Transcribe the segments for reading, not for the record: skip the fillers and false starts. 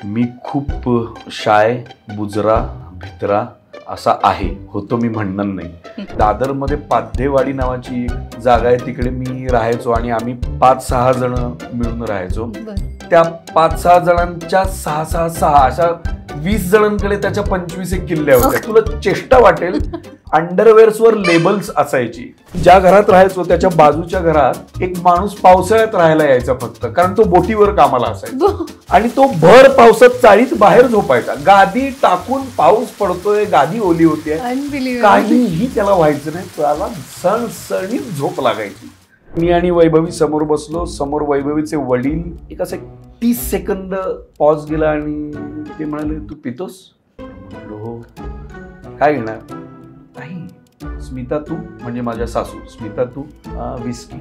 मी खूप शाय, बुजरा, भित्रा असा आहे, होतो मी म्हणणार नाही. दादरमध्ये पाध्येवाडी नावाची एक जागा आहे, तिकडे मी राहायचो आणि आम्ही 5-6 जण मिळून राहायचो. त्या 5-6 जणांच्या 6 अशा 20 जणांकडे त्याच्या 25 किल्ल्या होत्या. तुला चेष्टा वाटेल, अंडरवेअर्सवर लेबल्स असायची. ज्या घरात राहायचो त्याच्या बाजूच्या घरात एक माणूस पावसाळ्यात राहायला यायचा फक्त, कारण तो बोटीवर कामाला असायचा आणि तो भर पावसात चाळीत बाहेर झोपायचा. गादी टाकून पाऊस पडतोय, गादी ओली होतीये, काहीही त्याला व्हायचं नाही, त्याला सणसणीत झोप लागायची. मी आणि वैभवी समोर बसलो, समोर वैभवीचे वडील. एक असं 30 सेकंद पॉज गेला आणि ते म्हणाले, तू पितोस? म्हटलो हो. काय घेणार? नाही. स्मिता तू, म्हणजे माझ्या सासू, स्मिता तू विस्की,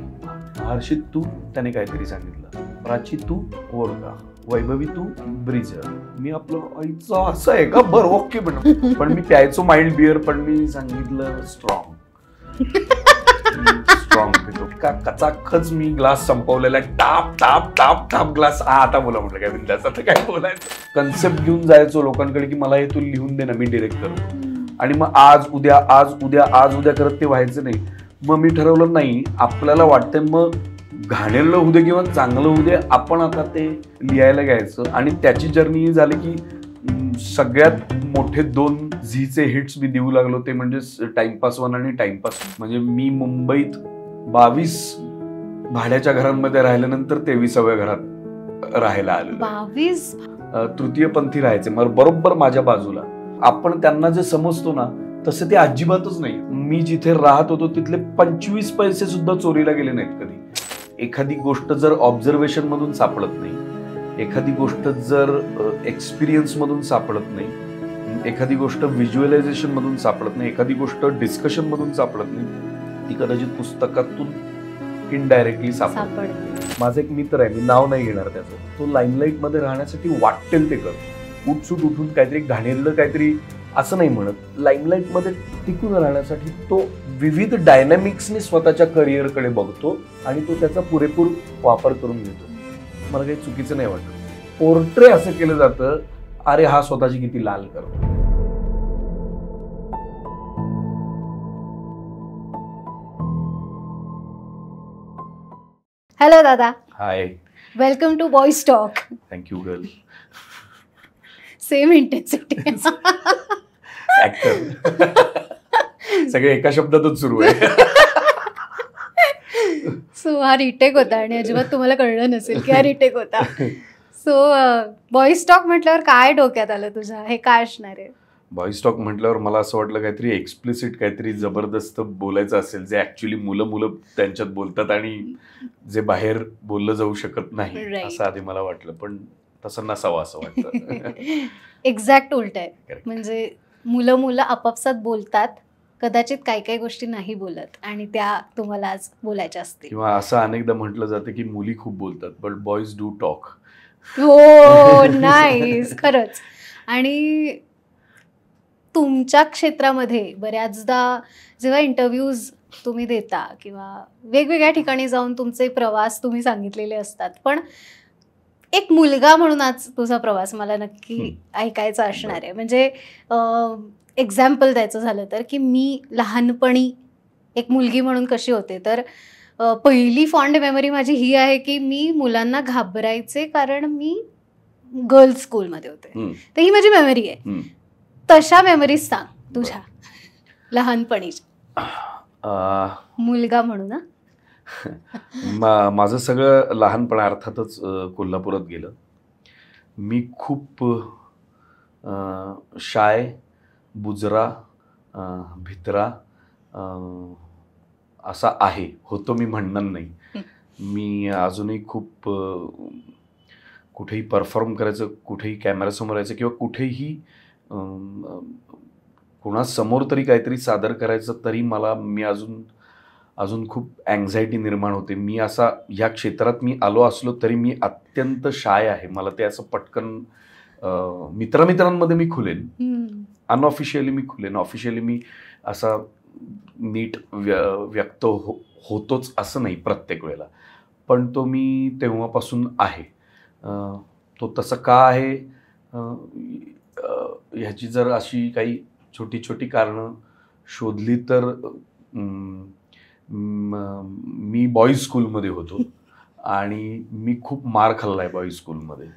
हर्षित तू, त्याने काहीतरी सांगितलं, प्राची तू वोडका, वैभवी तू ब्रिजर. मी आपलं आईचं असं आहे का, बरं ओके. पण मी प्यायचो माइल्ड बिअर, पण मी सांगितलं स्ट्रॉंग पितो. का कचाखच मी ग्लास संपवलेला, टाप टाप टाप टाप ग्लास. आता बोला म्हटलं, काय बिंदास, आता काय बोलायचं. कन्सेप्ट घेऊन जायचो लोकांकडे की मला हे तू लिहून दे ना, मी डिरेक्ट करतो. आणि मग आज उद्या करत ते व्हायचं नाही. मग मी ठरवलं नाही, आपल्याला वाटतंय मग घाणेरडं होऊ दे किंवा चांगलं होऊ दे, आपण आता ते लिहायला घ्यायचं. आणि त्याची जर्नी झाली की सगळ्यात मोठे 2 झीचे हिट्स मी देऊ लागलो, ते म्हणजे टाइमपास 1 आणि टाइमपास. म्हणजे मी मुंबईत 22 भाड्याच्या घरांमध्ये राहिल्यानंतर 23व्या घरात राहायला आलो. 22 तृतीयपंथी राहायचे मग बरोबर माझ्या बाजूला. आपण त्यांना जे समजतो ना तसं ते अजिबातच नाही. मी जिथे राहत होतो तिथले 25 पैसे सुद्धा चोरीला गेले नाहीत कधी. एखादी गोष्ट जर ऑब्झर्वेशन मधून सापडत नाही, एखादी गोष्ट जर एक्सपिरियन्स मधून सापडत नाही, एखादी गोष्ट व्हिज्युअलायझेशन मधून सापडत नाही, एखादी गोष्ट डिस्कशन मधून सापडत नाही, ती कदाचित पुस्तकातून इनडायरेक्टली सापडते. माझा एक मित्र आहे, मी नाव नाही घेणार त्याचं, तो लाईमलाईट मध्ये राहण्यासाठी वाटेल ते करतो. उठसूट उठून काहीतरी घाणेरडं काहीतरी असं नाही म्हणत, लाईमलाईट मध्ये टिकून राहण्यासाठी तो विविध डायनॅमिक्सने स्वतःच्या करिअरकडे बघतो आणि तो त्याचा पुरेपूर वापर करून घेतो. मला काही चुकीचं नाही वाटत. पोर्ट्रे असं केलं जातं, अरे हा स्वतःची किती लाल करतो. हॅलो दादा. Hi. Welcome to boys talk. Thank you girl. Same intensity. Actor सगळे एका शब्दातच सुरू आहे. सो हा रिटेक होता आणि अजिबात तुम्हाला कळलं नसेल की हा रिटेक होता. सो बॉयज टॉक म्हटल्यावर काय डोक्यात आलं तुझ्या, हे काय असणार आहे? बॉयज टॉक म्हटल्यावर मला असं वाटलं काहीतरी एक्सप्लिसिट, काहीतरी जबरदस्त बोलायचं असेल, जे ऍक्च्युली मुलं त्यांच्यात बोलतात आणि जे बाहेर बोललं जाऊ शकत नाही, असं आधी मला वाटलं. पण तसं नसावं असं वाटतं. एक्झॅक्ट उलट आहे. म्हणजे मुलं आपापसात बोलतात, कदाचित काही गोष्टी नाही बोलत आणि त्या तुम्हाला आज बोलायच्या असतील. किंवा असं अनेकदा म्हटलं जातं की मुली खूप बोलतात, बट बॉयज डू टॉक. हो, नाईस. खरंच. आणि तुमच्या क्षेत्रामध्ये बऱ्याचदा जेव्हा इंटरव्ह्यूज तुम्ही देता किंवा वेगवेगळ्या ठिकाणी जाऊन तुमचे प्रवास तुम्ही सांगितलेले असतात, पण एक मुलगा म्हणून आज तुझा प्रवास मला नक्की ऐकायचा असणार आहे. म्हणजे एक्झाम्पल द्यायचं झालं तर की मी लहानपणी एक मुलगी म्हणून कशी होते, तर पहिली फॉन्ड मेमरी माझी ही आहे की मी मुलांना घाबरायचे, कारण मी गर्ल्स स्कूलमध्ये होते. तर ही माझी मेमरी आहे. तशा मेमरीज सांग तुझ्या लहानपणीच्या, मुलगा म्हणून. माझं सगळं लहानपण अर्थातच कोल्हापुरात गेलं. मी खूप शाय, बुजरा, भित्रा असा आहे, होतो मी म्हणणार नाही. मी अजूनही खूप कुठेही परफॉर्म करायचं, कुठेही कॅमेऱ्यासमोर यायचं किंवा कुठेही कोणासमोर तरी काहीतरी सादर करायचं, तरी मी अजून खूप अँझायटी निर्माण होते. मी असा ह्या क्षेत्रात मी आलो असलो तरी मी अत्यंत शाय आहे. मला ते असं पटकन मित्रांमध्ये मी खुलेन, अनऑफिशियली मी खुलेन, ऑफिशियली मी असा नीट व्यक्त होतोच असं नाही प्रत्येक वेळेला, पण तो मी तेव्हापासून आहे. तो तसं का आहे ह्याची जर अशी काही छोटी छोटी कारणं शोधली तर मी बॉईज स्कूलमध्ये होतो आणि मी खूप मार खाल्लाय बॉईज स्कूलमध्ये.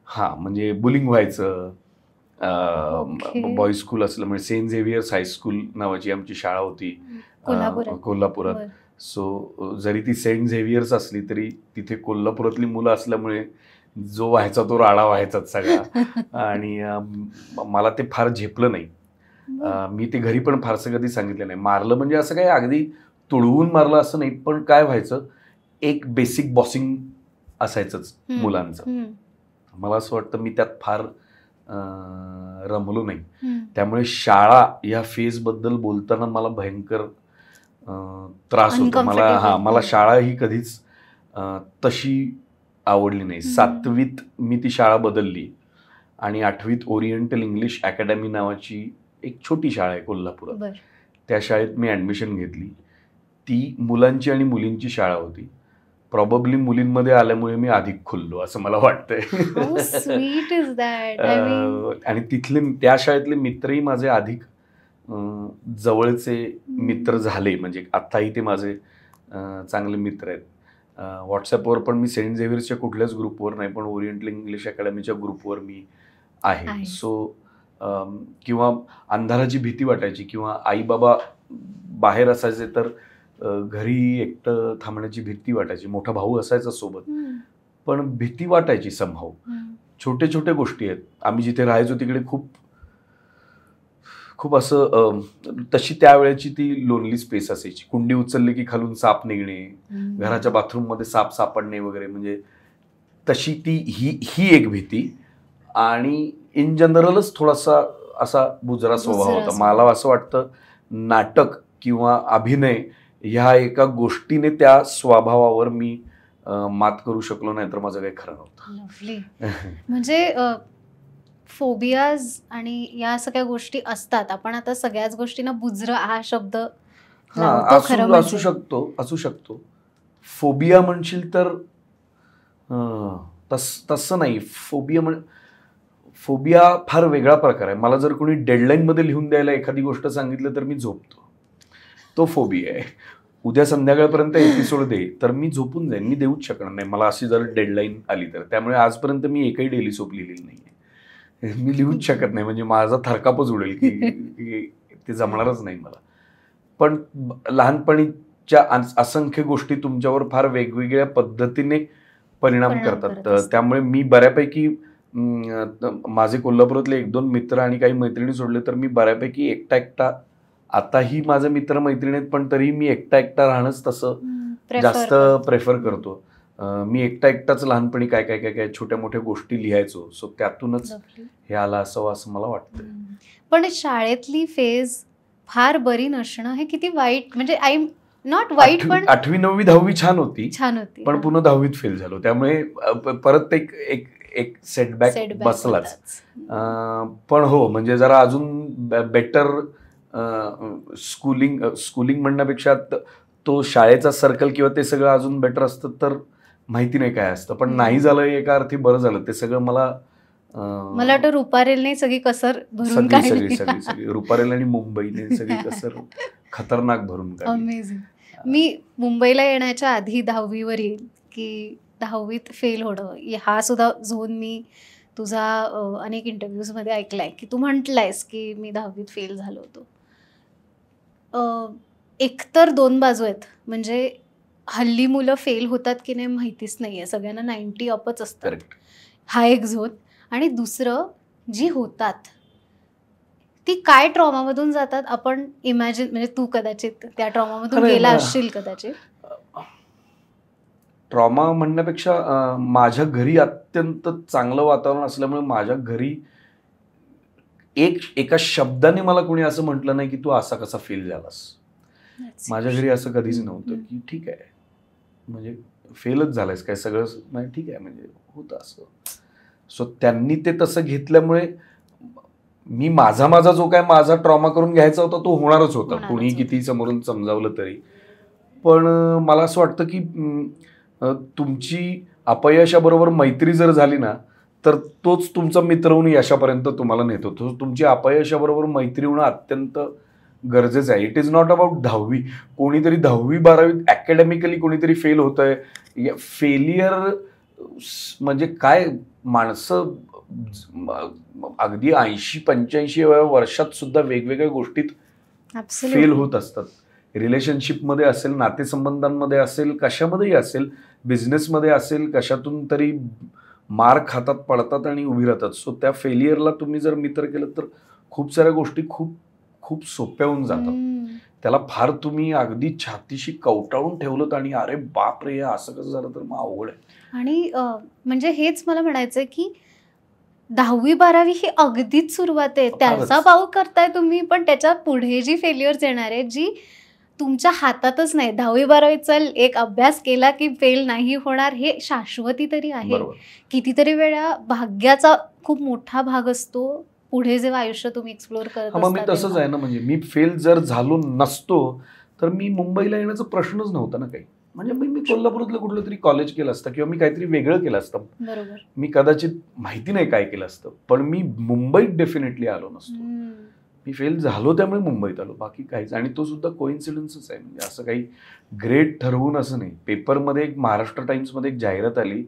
हां, म्हणजे बुलिंग व्हायचं. बॉईज स्कूल असल्यामुळे सेंट झेवियर्स हायस्कूल नावाची आमची शाळा होती कोल्हापुरात. सो जरी ती सेंट झेवियर्स असली तरी तिथे कोल्हापुरातली मुलं असल्यामुळे जो व्हायचा तो राडा व्हायचाच सगळा. आणि मला ते फार झेपलं नाही. मी ते घरी पण फारसं कधी सांगितलं नाही. मारलं म्हणजे असं काय अगदी तुडवून मारलं असं नाही, पण काय व्हायचं, एक बेसिक बॉसिंग असायचंच मुलांचं. मला असं वाटतं मी त्यात फार रमलो नाही. त्यामुळे शाळा या फेज बद्दल बोलताना मला भयंकर त्रास होतो. मला शाळा ही कधीच तशी आवडली नाही. 7वीत मी ती शाळा बदलली आणि 8वीत ओरिएंटल इंग्लिश अकॅडमी नावाची एक छोटी शाळा आहे कोल्हापुरात, त्या शाळेत मी ॲडमिशन घेतली. ती मुलांची आणि मुलींची शाळा होती. प्रॉबब्ली मुलींमध्ये आल्यामुळे मी अधिक खुललो असं मला वाटतंय. आणि तिथले त्या शाळेतले मित्रही माझे अधिक जवळचे मित्र झाले. म्हणजे आत्ताही ते माझे चांगले मित्र आहेत. व्हॉट्सअपवर पण मी सेंट झेवियर्सच्या कुठल्याच ग्रुपवर नाही, पण ओरिएंटल इंग्लिश अकॅडमीच्या ग्रुपवर मी आहे. सो किंवा अंधाराची भीती वाटायची किंवा आई बाबा बाहेर असायचे तर घरी एकटं थांबण्याची भीती वाटायची. मोठा भाऊ असायचा सोबत, पण भीती वाटायची समहाऊ. छोटे छोटे गोष्टी आहेत. आम्ही जिथे राहायचो तिकडे खूप खूप असं तशी त्यावेळेची ती लोनली स्पेस असायची. कुंडी उचलली की खालून साप निघणे, घराच्या बाथरूममध्ये साप सापडणे वगैरे, म्हणजे तशी ती ही एक भीती. आणि इन जनरलच थोडासा असा बुजरा स्वभाव होता. मला असं वाटतं नाटक किंवा अभिनय ह्या एका गोष्टीने त्या स्वभावावर मी मात करू शकलो नाही तर माझं काही खरं नव्हतं. म्हणजे फोबियाज आणि या सगळ्या गोष्टी असतात. आपण आता सगळ्याच गोष्टींना बुजरं हा शब्द असू शकतो. फोबिया म्हणशील तर तसं नाही. फोबिया फार वेगळा प्रकार आहे. मला जर कोणी डेडलाईन मध्ये लिहून द्यायला एखादी गोष्ट सांगितलं तर मी झोपतो. तो फोबिया आहे. उद्या संध्याकाळपर्यंत एपिसोड दे तर मी झोपून जाईन. मी देऊच शकणार नाही मला अशी जर डेडलाईन आली तर. त्यामुळे आजपर्यंत मी एकही डेली सोप लिहिलेली नाही. मी लिहूच शकत नाही. म्हणजे माझा थरकापच उडेल की ते जमणारच नाही मला. पण लहानपणीच्या असंख्य गोष्टी तुमच्यावर फार वेगवेगळ्या पद्धतीने परिणाम करतात. त्यामुळे मी बऱ्यापैकी माझे कोल्हापुरातले 1-2 मित्र आणि काही मैत्रिणी सोडले तर मी बऱ्यापैकी एकटा आताही माझे मित्र मैत्रिणी आहेत, पण तरी मी एकटा राहणंच तसं जास्त प्रेफर करतो. मी एकटाच लहानपणी काय काय काय काय छोट्या मोठ्या गोष्टी लिहायचो. सो त्यातूनच हे आलं असावं असं मला वाटतं. पण शाळेतली फेज फार बरी नसणं हे किती वाईट. म्हणजे आय एम नॉट वाईट, पण 8वी 9वी 10वी छान होती, पण पुन्हा 10वीत फेल झालो. त्यामुळे परत एक सेटबॅक बसलाच. पण हो, म्हणजे जरा अजून बेटर स्कूलिंग म्हणण्यापेक्षा तो शाळेचा सर्कल किंवा ते सगळं अजून बेटर असतं तर माहिती नाही काय असतं. पण नाही झालं एका अर्थी बरं झालं. ते सगळं मला वाटतं रुपारेलने सगळी कसर भरून सगळी रुपारेल आणि मुंबईने सगळी कसर खतरनाक भरून काढली. अमेझिंग. मी मुंबईला येण्याच्या आधी 10वीवर येईल की 10वीत फेल होणं हा सुद्धा झोन मी तुझा अनेक इंटरव्ह्यूजमध्ये ऐकलाय की तू म्हटलायस की मी 10वीत फेल झालो होतो. एकतर 2 बाजू आहेत. म्हणजे हल्ली मुलं फेल होतात की नाही माहितीच नाहीये. सगळ्यांना 90 अपच असतात. हा एक झोन. आणि दुसरं, जी होतात ती काय ट्रॉमामधून जातात आपण इमॅजिन, म्हणजे तू कदाचित त्या ट्रॉमामधून गेला असशील कदाचित. ट्रॉमा म्हणण्यापेक्षा माझ्या घरी अत्यंत चांगलं वातावरण असल्यामुळे माझ्या घरी एका शब्दाने मला कोणी असं म्हटलं नाही की तू असा कसा फेल झालास. माझ्या घरी असं कधीच नव्हतं की ठीक आहे म्हणजे फेलच झालायस काय सगळं ठीक आहे म्हणजे होतं असं. सो त्यांनी ते तसं घेतल्यामुळे मी माझा जो काय माझा ट्रॉमा करून घ्यायचा होता तो होणारच होता, कोणी किती समोरून समजावलं तरी. पण मला असं वाटतं की तुमची अपयशाबरोबर मैत्री जर झाली ना तर तोच तुमचा मित्र होऊन यशापर्यंत तुम्हाला नेतो. तो तुमची अपयशाबरोबर मैत्री होणं अत्यंत गरजेचं आहे. इट इज नॉट अबाउट 10वी. कोणीतरी 10वी-12वीत अकॅडमिकली कोणीतरी फेल होतंय. फेलियर म्हणजे काय, माणसं अगदी 80-85व्या वर्षात सुद्धा वेगवेगळ्या गोष्टीत फेल होत असतात. रिलेशनशिपमध्ये असेल, नातेसंबंधांमध्ये असेल, कशामध्येही असेल, बिझनेसमध्ये असेल, कशातून तरी मार खातात, पडतात आणि उभी राहतात. सो त्या फेलियरला तुम्ही जर मित्र केलं तर खूप साऱ्या गोष्टी खूप खूप सोप्या होऊन जातात. त्याला फार तुम्ही अगदी छातीशी कवटाळून ठेवलं आणि अरे बाप रे असं कसं झालं तर मग अवघड आहे. आणि म्हणजे हेच मला म्हणायचंय की 10वी-12वी ही अगदीच सुरुवात आहे. त्याचा पाऊल करताय तुम्ही, पण त्याच्या पुढे जी फेल्युअर्स येणार आहे जी तुमच्या हातातच नाही. 10वी-12वी चल एक अभ्यास केला की फेल नाही होणार हे शाश्वती तरी आहे. कितीतरी वेळा भाग्याचा खूप मोठा भाग असतो पुढे जेव्हा आयुष्य तुम्ही एक्सप्लोर करत असता. मी तसंच आहे ना, म्हणजे मी फेल जर झालो नसतो तर मी मुंबईला येण्याचा प्रश्नच नव्हता ना काही. म्हणजे मी कोल्हापुरातलं कुठलं तरी कॉलेज केलं असतं किंवा मी काहीतरी वेगळं केलं असतं. बरोबर. मी कदाचित माहिती नाही काय केलं असतं, पण मी मुंबईत डेफिनेटली आलो नसतो. मी फेल झालो त्यामुळे मुंबईत आलो, बाकी काहीच. आणि तो सुद्धा कोइन्सिडन्सच आहे. म्हणजे असं काही ग्रेट ठरवून असं नाही. पेपरमध्ये एक महाराष्ट्र टाइम्समध्ये एक जाहिरात आली,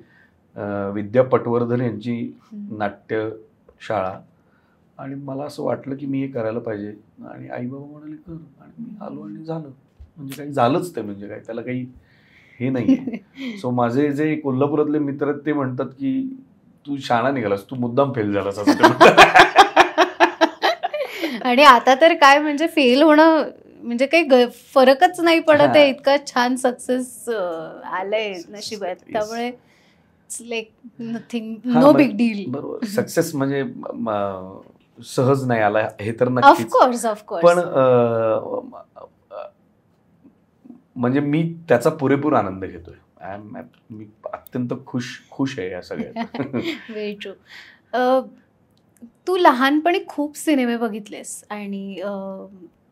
विद्या पटवर्धन यांची नाट्यशाळा, आणि मला असं वाटलं की मी हे करायला पाहिजे. आणि आई बाबा म्हणाले कर, आणि मी आलो आणि झालं. म्हणजे काही झालंच ते, म्हणजे काय त्याला काही हे नाहीये. सो माझे जे कोल्हापुरातले मित्र आहेत ते म्हणतात की तू शाणा निघालास, तू मुद्दाम फेल झालास असं ते म्हणतात. आणि आता तर काय, म्हणजे फेल होणं म्हणजे काही फरकच नाही पडत आहे. इतका छान सक्सेस आलंय नशिबात, त्यामुळे like nothing, no big deal. बरोबर. सक्सेस म्हणजे सहज नाही आला हे तर नक्कीच. ऑफकोर्स. पण म्हणजे मी त्याचा पुरेपूर आनंद घेतोय. मी अत्यंत खुश आहे या सगळ्यात. Very true. तू लहानपणी खूप सिनेमे बघितलेस आणि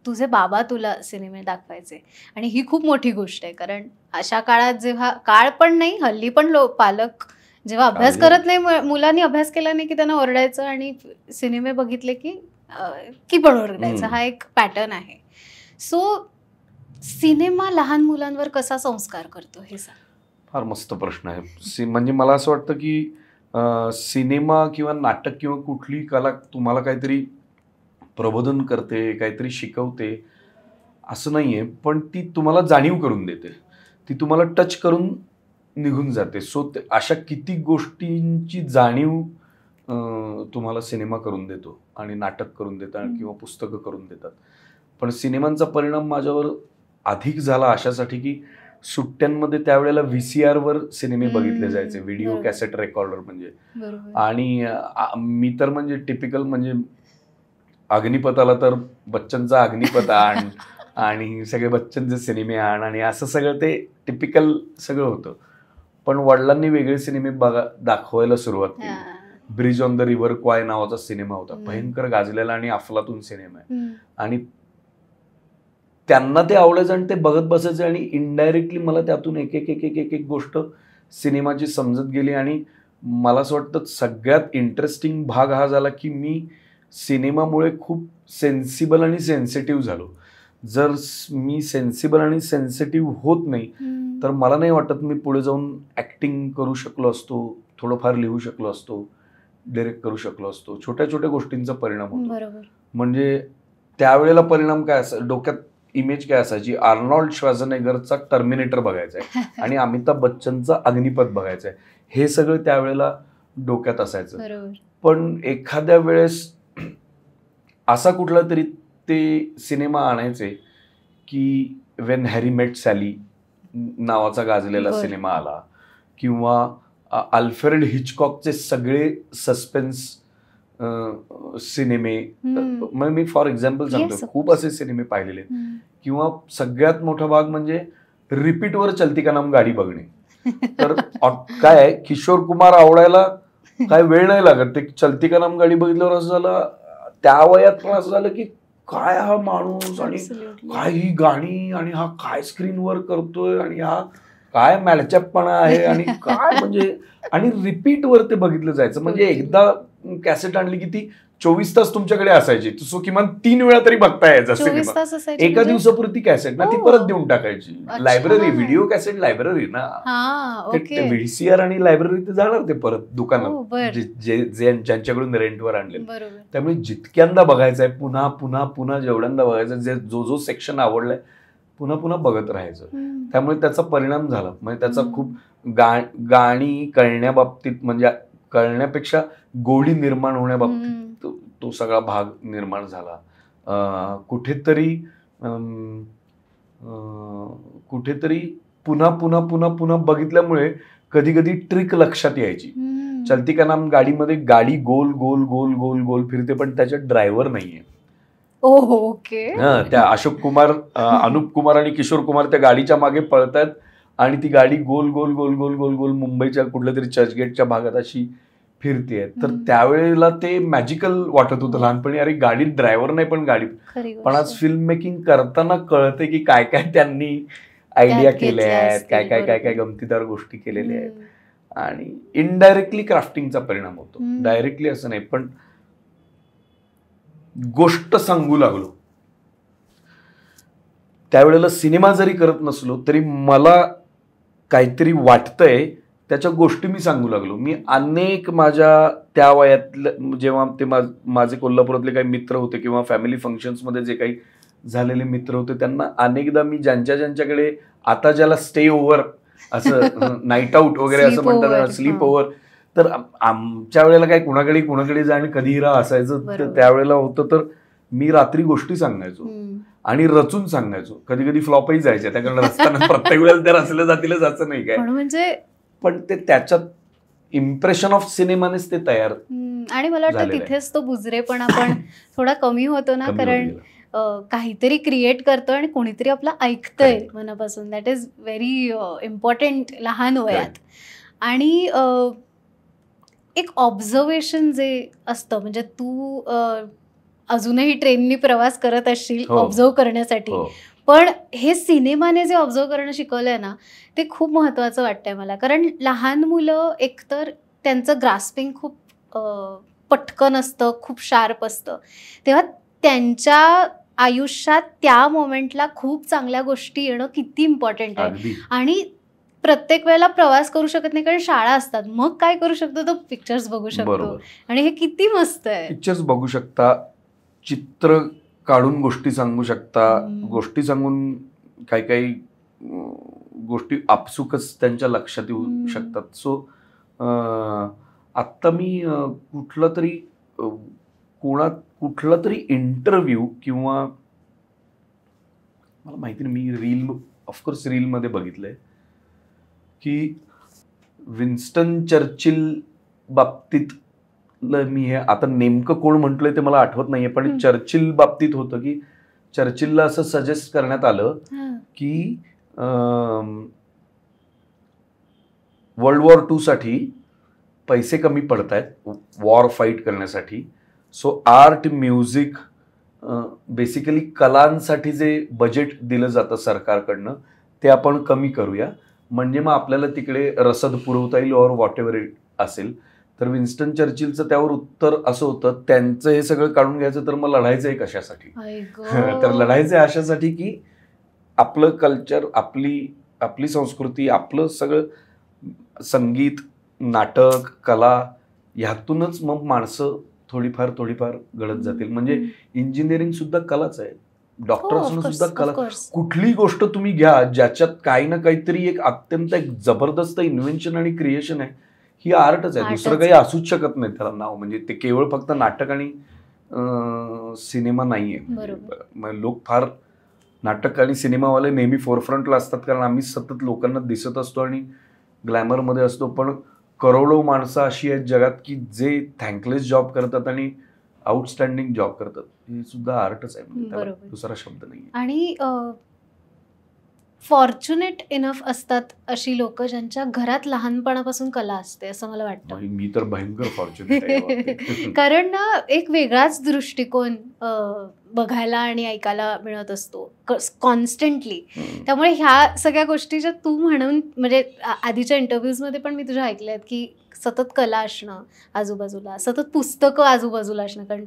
तुझे बाबा तुला सिनेमे दाखवायचे, आणि ही खूप मोठी गोष्ट आहे. कारण अशा काळात जेव्हा, काळ पण नाही हल्ली पण पालक जेव्हा अभ्यास करत नाही, मुलांनी अभ्यास केला नाही की त्यांना ओरडायचं, आणि सिनेमे बघितले की पण ओरडायचं. हा एक पॅटर्न आहे. सो सिनेमा लहान मुलांवर कसा संस्कार करतो हे सांग. फार मस्त प्रश्न आहे. म्हणजे मला असं वाटतं की सिनेमा किंवा नाटक किंवा कुठली कला तुम्हाला काहीतरी प्रबोधन करते, काहीतरी शिकवते असं नाहीये, पण ती तुम्हाला जाणीव करून देते, ती तुम्हाला टच करून निघून जाते. सो अशा किती गोष्टींची जाणीव तुम्हाला सिनेमा करून देतो, आणि नाटक करून देतात किंवा पुस्तकं करून देतात. पण सिनेमांचा परिणाम माझ्यावर अधिक झाला अशासाठी की सुट्ट्यांमध्ये त्यावेळेला VCR वर सिनेमे बघितले जायचे, व्हिडिओ कॅसेट रेकॉर्डर म्हणजे. आणि मी तर म्हणजे टिपिकल, म्हणजे अग्निपथाला तर बच्चनचा अग्निपथ आण आणि सगळे बच्चनचे सिनेमे आण, आणि असं सगळं ते टिपिकल सगळं होतं. पण वडिलांनी वेगळे सिनेमे दाखवायला सुरुवात केली. ब्रिज ऑन द रिव्हर क्वाय नावाचा सिनेमा होता, भयंकर गाजलेला आणि अफलातून सिनेमा आहे. आणि त्यांना ते आवडायचं आणि ते बघत बसायचे, आणि इनडायरेक्टली मला त्यातून एक एक एक एक एक एक गोष्ट सिनेमाची समजत गेली. आणि मला असं वाटतं सगळ्यात इंटरेस्टिंग भाग हा झाला की मी सिनेमामुळे खूप सेन्सिबल आणि सेन्सिटिव्ह झालो. जर मी सेन्सिबल आणि सेन्सिटिव्ह होत नाही तर मला नाही वाटत मी पुढे जाऊन ऍक्टिंग करू शकलो असतो, थोडंफार लिहू शकलो असतो, डिरेक्ट करू शकलो असतो. छोट्या छोट्या गोष्टींचा परिणाम होतो. म्हणजे त्यावेळेला परिणाम काय असायचा, डोक्यात इमेज काय असायची, आर्नॉल्ड श्वार्झनेगरचा टर्मिनेटर बघायचा आहे आणि अमिताभ बच्चनचा अग्निपथ बघायचा आहे, हे सगळं त्यावेळेला डोक्यात असायचं. पण एखाद्या वेळेस असा कुठला तरी ते सिनेमा आणायचे की वेन हॅरी मेट सॅली नावाचा गाजलेला सिनेमा आला, किंवा अल्फ्रेड हिचकॉकचे सगळे सस्पेन्स सिनेमे. मग मी फॉर एक्झाम्पल सांगतो, खूप असे सिनेमे पाहिलेले. किंवा सगळ्यात मोठा भाग म्हणजे रिपीटवर चलती का नाम गाडी बघणे. तर काय किशोर कुमार आवडायला काय वेळ नाही लागत. ते चलती का नाम गाडी बघितल्यावर असं झालं, त्या वयात पण असं झालं की काय हा माणूस, आणि काय ही गाणी, आणि हा काय स्क्रीनवर करतोय, आणि हा काय मॅडचॅपपणा आहे आणि काय म्हणजे, आणि रिपीट वर ते बघितलं जायचं. म्हणजे एकदा कॅसेट आणली की ती 24 तास तुमच्याकडे असायची, सो किमान 3 वेळा तरी बघता यायचा 24 सिनेमा. तास असायचे एका म्हणजे? दिवसापुरती कॅसेट ना ती हो. परत देऊन टाकायची. अच्छा. लायब्ररी, व्हिडिओ कॅसेट लायब्ररी ना, हा, ओके. व्हीसीआर आणि लायब्ररी ते जाणार ते परत हो, दुकानात, बरं. ज्यांच्याकडून रेंटवर आणले. बरोबर. त्यामुळे जितक्यांदा बघायचंय, पुन्हा पुन्हा पुन्हा जेवढ्यांदा बघायचं, जो सेक्शन आवडलाय पुन्हा पुन्हा बघत राहायचं. त्यामुळे त्याचा परिणाम झाला. म्हणजे त्याचा खूप गाणी कळण्याबाबतीत, म्हणजे कळण्यापेक्षा गोडी निर्माण होण्याबाबतीत तो सगळा भाग निर्माण झाला. कुठेतरी पुन्हा पुन्हा पुन्हा पुन्हा बघितल्यामुळे कधी कधी ट्रिक लक्षात यायची. चलती का नाम गाडीमध्ये गाडी गोल गोल गोल गोल गोल फिरते, पण त्याच्यात ड्रायव्हर नाहीये. ओके. त्या अशोक कुमार, अनुप कुमार आणि किशोर कुमार त्या गाडीच्या मागे पळतायत आणि ती गाडी गोल गोल गोल गोल गोल गोल मुंबईच्या कुठल्या तरी चर्चगेटच्या भागात अशी फिरते. तर त्यावेळेला ते मॅजिकल वाटत होतं लहानपणी, अरे गाडीत ड्रायव्हर नाही पण गाडी. पण आज फिल्म मेकिंग करताना कळते की काय काय त्यांनी आयडिया केल्या आहेत, काय काय काय काय गमतीदार गोष्टी केलेल्या आहेत. आणि इनडायरेक्टली क्राफ्टिंगचा परिणाम होतो, डायरेक्टली असं नाही. पण गोष्ट सांगू लागलो त्यावेळेला, सिनेमा जरी करत नसलो तरी मला काहीतरी वाटतंय त्याच्या गोष्टी मी सांगू लागलो. मी अनेक माझ्या त्या वयातल्या, जेव्हा ते माझे कोल्हापुरातले काही मित्र होते किंवा फॅमिली फंक्शन्समध्ये जे काही झालेले मित्र होते, त्यांना अनेकदा मी ज्यांच्याकडे आता ज्याला स्टे ओव्हर असं नाईट आउट वगैरे असं म्हणतात, स्लीप ओव्हर, तर आमच्या वेळेला काय कुणाकडे जा आणि कधीही राहा असायचं. त्यावेळेला होतं तर मी रात्री गोष्टी सांगायचो आणि रचून सांगायचो. कधी कधी फ्लॉपही जायच्या, त्याकडे रचताना प्रत्येक वेळेला त्या रचल्या जातीलच असं नाही काय, म्हणजे पण ते त्याच्यात इम्प्रेशन ऑफ सिनेमानेच ते तयार. आणि मला वाटतं तिथेच तो बुजरेपणा पण थोडा कमी होतो ना, कारण काहीतरी क्रिएट करतोय आणि कोणीतरी आपलं ऐकतंय मनापासून. दॅट इज व्हेरी इम्पॉर्टंट लहान वयात. आणि एक ऑब्झर्वेशन जे असतं, म्हणजे तू अजूनही ट्रेननी प्रवास करत असशील ऑब्झर्व करण्यासाठी, पण हे सिनेमाने जे ऑब्झर्व करणं शिकवलंय ना, ते खूप महत्वाचं वाटतंय मला. कारण लहान मुलं एकतर त्यांचं ग्रास्पिंग खूप पटकन असतं, खूप शार्प असतं, तेव्हा त्यांच्या आयुष्यात त्या मोमेंटला खूप चांगल्या गोष्टी येणं किती इम्पॉर्टंट आहे. आणि प्रत्येक वेळेला प्रवास करू शकत नाही कारण शाळा असतात, मग काय करू शकतो, तो पिक्चर्स बघू शकतो. आणि हे किती मस्त आहे. पिक्चर्स बघू शकता, चित्र काढून गोष्टी सांगू शकता, गोष्टी सांगून काही काही गोष्टी आपसुकच त्यांच्या लक्षात येऊ शकतात. सो आत्ता मी कुठला तरी इंटरव्ह्यू किंवा मला माहिती नाही, मी ऑफकोर्स रीलमध्ये बघितलंय की विन्स्टन चर्चिल बाबतीत, मी हे आता नेमकं कोण म्हटलंय ते मला आठवत नाहीये, पण चर्चिल बाबतीत होतं की चर्चिलला असं सजेस्ट करण्यात आलं की वर्ल्ड वॉर 2 साठी पैसे कमी पडतायत वॉर फाईट करण्यासाठी, सो आर्ट, म्युझिक, बेसिकली कलांसाठी जे बजेट दिलं जातं सरकारकडनं ते आपण कमी करूया, म्हणजे मग आपल्याला तिकडे रसद पुरवता येईल और व्हॉट एव्हर इट असेल. तर विन्स्टन चर्चिलचं त्यावर उत्तर असं होतं, त्यांचं हे सगळं काढून घ्यायचं तर मग लढायचंय कशासाठी. तर लढायचंय अशासाठी की आपलं कल्चर, आपली संस्कृती, आपलं सगळं संगीत, नाटक, कला, ह्यातूनच मग माणसं थोडीफार घडत जातील. म्हणजे इंजिनिअरिंग सुद्धा कलाच आहे, डॉक्टर्सनं सुद्धा कला. कुठली गोष्ट तुम्ही घ्या ज्याच्यात काही ना काहीतरी एक अत्यंत एक जबरदस्त इन्व्हेन्शन आणि क्रिएशन आहे, ही आर्टच आहे, दुसरं काही असूच शकत नाही त्याला नाव. म्हणजे ते केवळ फक्त नाटक आणि सिनेमा नाहीये. लोक फार नाटक आणि सिनेमावाले नेहमी फोरफ्रंटला असतात कारण आम्ही सतत लोकांना दिसत असतो आणि ग्लॅमरमध्ये असतो, पण करोडो माणसं अशी आहेत जगात की जे थँकलेस जॉब करतात आणि आउटस्टँडिंग जॉब करतात. हे सुद्धा आर्टच आहे, दुसरा शब्द नाही. आणि फॉर्च्युनेट इनफ असतात अशी लोक ज्यांच्या घरात लहानपणापासून कला असते असं मला वाटतं. मी तर भयंकर फॉर्च्युनेट कारण ना एक वेगळाच दृष्टिकोन बघायला आणि ऐकायला मिळत असतो कॉन्स्टंटली. त्यामुळे ह्या सगळ्या गोष्टी ज्या तू म्हणून म्हणजे आधीच्या इंटरव्ह्यूजमध्ये पण मी तुझ्या ऐकल्यात की सतत कला असणं आजूबाजूला, सतत पुस्तकं आजूबाजूला असणं. कारण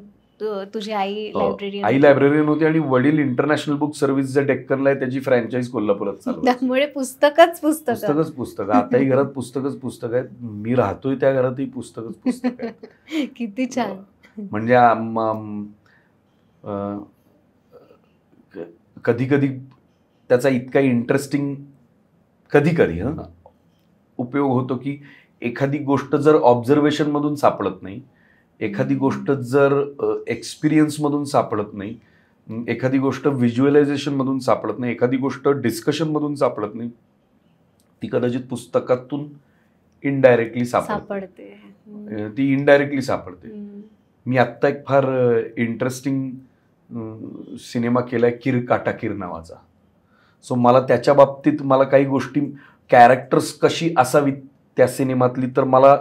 तुझी आई लायब्ररीयन होती आणि वडील इंटरनॅशनल बुक सर्व्हिस जे डेक्कनला आहे त्याची फ्रँचाईज कोल्हापुरात चालू, त्यामुळे पुस्तकच पुस्तक. आताही घरात पुस्तक आहेत. मी राहतोय त्या घरातही पुस्तक आहे. किती छान. म्हणजे कधी त्याचा इतका इंटरेस्टिंग कधी उपयोग होतो की एखादी गोष्ट जर ऑब्झर्वेशन मधून सापडत नाही, एखादी गोष्ट जर एक्सपिरियन्स मधून सापडत नाही, एखादी गोष्ट व्हिज्युअलायझेशन मधून सापडत नाही, एखादी गोष्ट डिस्कशन मधून सापडत नाही, ती कदाचित पुस्तकातून इनडायरेक्टली सापडते. ती इनडायरेक्टली सापडते. मी आत्ता एक फार इंटरेस्टिंग सिनेमा केलाय किर काटा किर नावाचा. सो मला त्याच्या बाबतीत मला काही गोष्टी कॅरेक्टर्स कशी असावी त्या सिनेमातली तर मला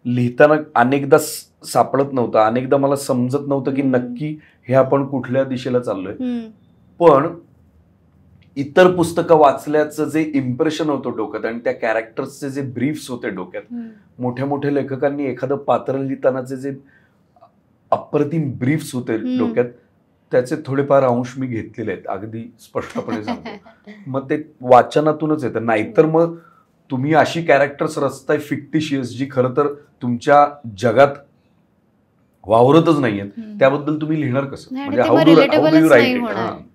लिहिताना अनेकदा सापडत नव्हतं, अनेकदा मला समजत नव्हतं की नक्की हे आपण कुठल्या दिशेला चाललोय. पण इतर पुस्तकं वाचल्याचं जे इम्प्रेशन होतं डोक्यात आणि त्या कॅरेक्टर्सचे जे ब्रीफ्स होते डोक्यात, मोठ्या मोठ्या लेखकांनी एखादं पात्र लिहितानाचे जे अप्रतिम ब्रीफ्स होते डोक्यात, त्याचे थोडेफार अंश मी घेतलेले आहेत, अगदी स्पष्टपणे सांगतो. मग ते वाचनातूनच येतं. नाहीतर मग तुम्ही अशी कॅरेक्टर्स रचताय फिक्टिशियस जी खरं तर तुमच्या जगात वावरतच नाहीयेत, त्याबद्दल तुम्ही लिहिणार कसं? म्हणजे हाऊ डू यू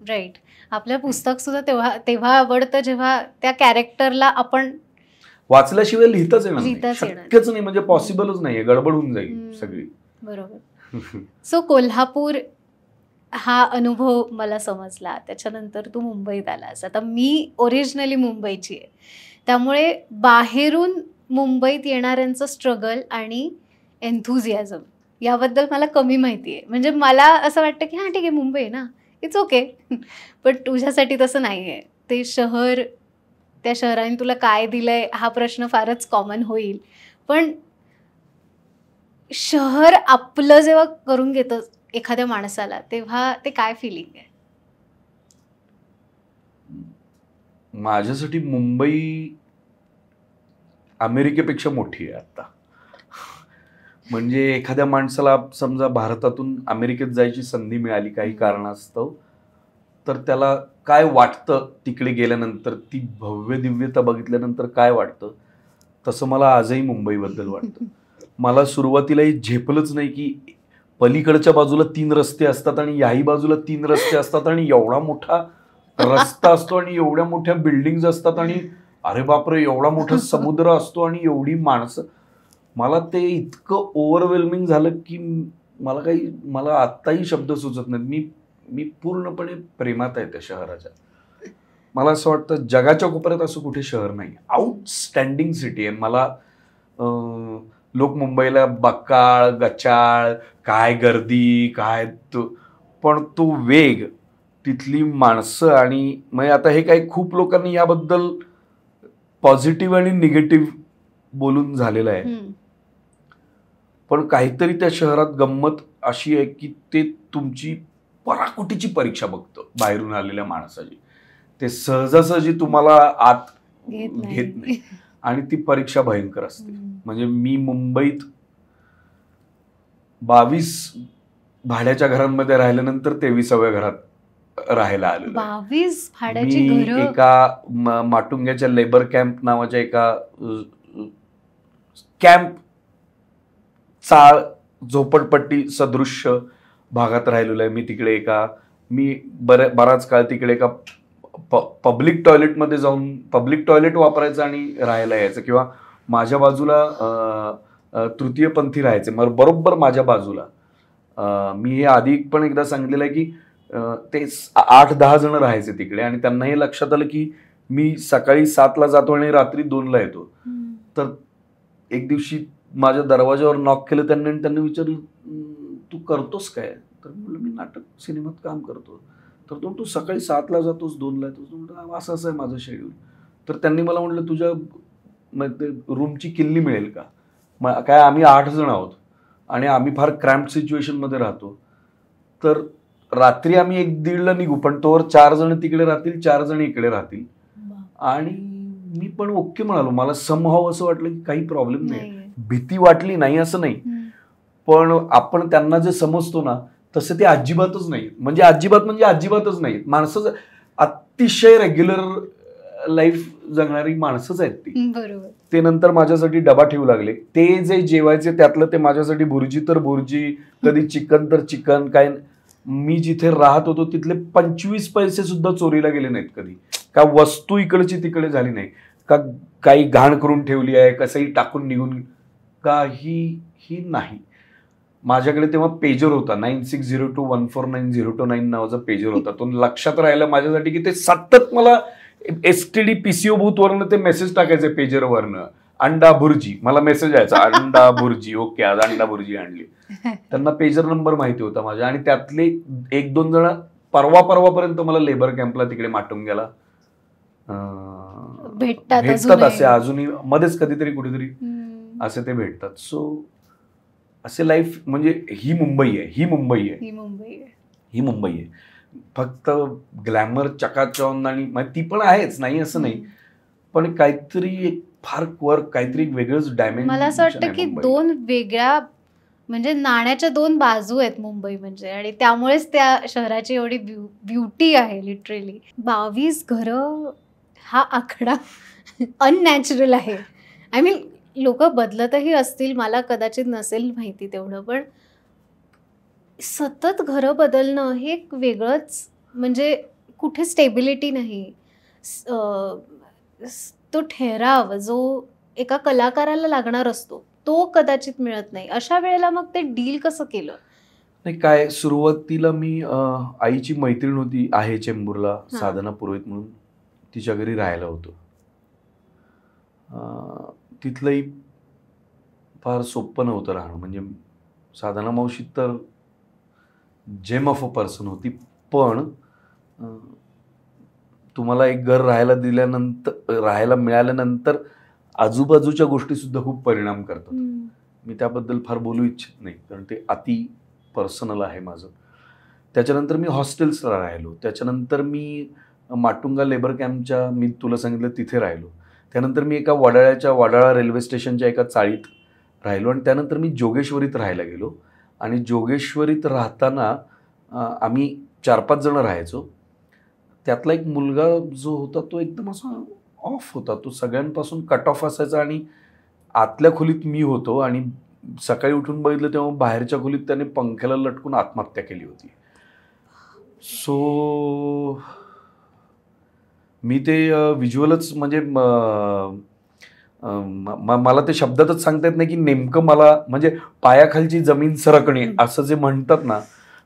राईट. आपलं पुस्तक सुद्धा तेव्हा आवडतं जेव्हा त्या कॅरेक्टरला आपण वाचल्याशिवाय लिहिताच येणार, शक्यच नाही, म्हणजे पॉसिबलच नाहीये, गडबड होऊन जाईल सगळी. बरोबर. सो कोल्हापूर हा अनुभव मला समजला, त्याच्यानंतर तू मुंबईत आलास. आता मी ओरिजिनली मुंबईची आहे, त्यामुळे बाहेरून मुंबईत येणाऱ्यांचं स्ट्रगल आणि एन्थुझियाझम याबद्दल मला कमी माहिती आहे. म्हणजे मला असं वाटतं की हां ठीक आहे मुंबई आहे ना, इट्स ओके. पण तुझ्यासाठी तसं नाही आहे. ते शहर, त्या शहराने तुला काय दिलंय हा प्रश्न फारच कॉमन होईल. पण शहर आपलं जेव्हा करून घेतं एखाद्या माणसाला, तेव्हा ते काय फिलिंग आहे? माझ्यासाठी मुंबई अमेरिकेपेक्षा मोठी आहे आता. म्हणजे एखाद्या माणसाला समजा भारतातून अमेरिकेत जायची संधी मिळाली काही कारणास्तव, तर त्याला काय वाटतं तिकडे गेल्यानंतर, ती भव्य दिव्यता बघितल्यानंतर काय वाटतं, तसं मला आजही मुंबईबद्दल वाटतं. मला सुरुवातीलाही झेपलंच नाही की पलीकडच्या बाजूला 3 रस्ते असतात आणि याही बाजूला 3 रस्ते असतात आणि एवढा मोठा रस्ता असतो आणि एवढ्या मोठ्या बिल्डिंग्स असतात आणि अरे बापरे एवढा मोठा समुद्र असतो आणि एवढी माणसं. मला ते इतकं ओव्हरवेल्मिंग झालं की मला आत्ताही शब्द सुचत नाहीत. मी पूर्णपणे प्रेमात आहे त्या शहराच्या. मला असं वाटतं जगाच्या कोपऱ्यात असं कुठे शहर नाही. आउटस्टँडिंग सिटी आहे. मला लोक मुंबईला बक्काळ गचाळ, काय गर्दी, काय पण तो वेग, तिथली माणसं, आणि म्हणजे आता हे काही खूप लोकांनी याबद्दल पॉझिटिव्ह आणि निगेटिव्ह बोलून झालेलं आहे. पण काहीतरी त्या शहरात गंमत अशी आहे की ते तुमची पराकोटीची परीक्षा बघतं बाहेरून आलेल्या माणसाची. ते सहजासहजी तुम्हाला आत घेत नाही आणि ती परीक्षा भयंकर असते. म्हणजे मी मुंबईत 22 भाड्याच्या घरांमध्ये राहिल्यानंतर 23व्या घरात राहायला आलेलो. 22 भाड्याची घरं. मी एका माटुंग्याच्या लेबर कॅम्प नावाच्या एका कॅम्प चाळ झोपडपट्टी सदृश्य भागात राहिलेलो आहे. मी तिकडे बराच काळ तिकडे एका पब्लिक टॉयलेटमध्ये जाऊन पब्लिक टॉयलेट वापरायचं आणि राहायला यायचं. किंवा माझ्या बाजूला तृतीयपंथी राहायचे, बरोबर माझ्या बाजूला. मी हे आधी पण एकदा सांगितलेलं आहे की ते 8-10 जण राहायचे तिकडे आणि त्यांना हे लक्षात आलं की मी सकाळी 7ला जातो आणि रात्री 2ला येतो. तर एक दिवशी माझ्या दरवाजावर नॉक केलं त्यांनी आणि त्यांनी विचारलं तू करतोस काय? तर म्हणलं मी नाटक सिनेमात काम करतो. तर तो तू सकाळी 7ला जातोस 2ला येतोस. म्हटलं असं असं आहे माझं शेड्यूल. तर त्यांनी मला म्हटलं तुझ्या रूमची किल्ली मिळेल का. काय आम्ही 8 जण आहोत आणि आम्ही फार क्रॅम्प्ड सिच्युएशनमध्ये राहतो. तर रात्री आम्ही 1-1:30ला निघू, पण तोवर 4 जण तिकडे राहतील, 4 जण इकडे राहतील. आणि मी पण ओके म्हणालो. मला समहाव असं वाटलं की काही प्रॉब्लेम नाही. भीती वाटली नाही असं नाही, पण आपण त्यांना जे समजतो ना तसं ते अजिबातच नाही. म्हणजे अजिबातच नाही. माणसं अतिशय रेग्युलर लाईफ जगणारी माणसंच आहेत ती. बरोबर. ते नंतर माझ्यासाठी डबा ठेवू लागले. ते जे जेवायचे त्यातलं ते माझ्यासाठी भुर्जी तर भुर्जी, कधी चिकन तर चिकन. काय मी जिथे राहत होतो तिथले 25 पैसे सुद्धा चोरीला गेले नाहीत कधी. का वस्तू इकडची तिकडे झाली नाही, का काही घाण करून ठेवली आहे, कसंही टाकून निघून, काही नाही. माझ्याकडे तेव्हा पेजर होता, 9602149029 नावाचा पेजर होता. तो लक्षात राहिला माझ्यासाठी की ते सतत मला STD PCO बूथवरनं ते मेसेज टाकायचे पेजरवरनं, अंडा भुर्जी. मला मेसेज यायचा अंडा भुर्जी, ओके आज अंडा भुर्जी आणली. त्यांना पेजर नंबर माहिती होता माझ्या. आणि त्यातले 1-2 जण परवापर्यंत मला लेबर कॅम्पला तिकडे माटुंग्याला भेटतात. असे अजूनही मध्येच कधीतरी कुठेतरी असे ते भेटतात. सो असे लाईफ म्हणजे ही मुंबई आहे. फक्त ग्लॅमर चकाचौंध आणि ती पण आहेच, नाही असं नाही, पण काहीतरी एक फार वर्क, काहीतरी एक वेगळंच डायमेन्शन. मला असं वाटतं की 2 वेगळ्या म्हणजे नाण्याच्या 2 बाजू आहेत मुंबई म्हणजे, आणि त्यामुळेच त्या शहराची एवढी ब्युटी आहे. लिटरली 22 घरं हा आकडा अननॅचरल आहे. आय मीन लोक बदलतही असतील, मला कदाचित नसेल माहिती तेवढं, पण सतत घरं बदलणं हे एक वेगळंच, म्हणजे कुठे स्टेबिलिटी नाही. तो ठहराव जो एका कलाकाराला लागणार असतो तो कदाचित मिळत नाही. अशा वेळेला मग ते डील कसं केलं? नाही काय, सुरुवातीला मी आईची मैत्रीण होती आहे चेंबूरला, साधना पुरोहित म्हणून, तिच्या घरी राहायला होतो. तिथलंही फार सोपं नव्हतं राहणं. म्हणजे साधना मावशी तर जेम ऑफ अ पर्सन होती, पण तुम्हाला एक घर राहायला मिळाल्यानंतर आजूबाजूच्या गोष्टी सुद्धा खूप परिणाम करतात. मी त्याबद्दल फार बोलू इच्छित नाही, कारण ते अति पर्सनल आहे माझं. त्याच्यानंतर मी हॉस्टेल्सला राहिलो. त्याच्यानंतर मी माटुंगा लेबर कॅम्पच्या, मी तुला सांगितलं तिथे राहिलो. त्यानंतर मी एका वडाळा रेल्वे स्टेशनच्या एका चाळीत राहिलो. आणि त्यानंतर मी जोगेश्वरीत राहायला गेलो. आणि जोगेश्वरीत राहताना आम्ही 4-5 जण राहायचो. त्यातला एक मुलगा जो होता तो एकदम असा ऑफ होता. तो सगळ्यांपासून कट ऑफ असायचा. आणि आतल्या खोलीत मी होतो, आणि सकाळी उठून बघितलं तेव्हा बाहेरच्या खोलीत त्याने पंख्याला लटकून आत्महत्या केली होती. सो मी ते व्हिज्युअलच, म्हणजे मला ते शब्दातच सांगता येत नाही की नेमकं मला, म्हणजे पायाखालची जमीन सरकणे असं जे म्हणतात ना,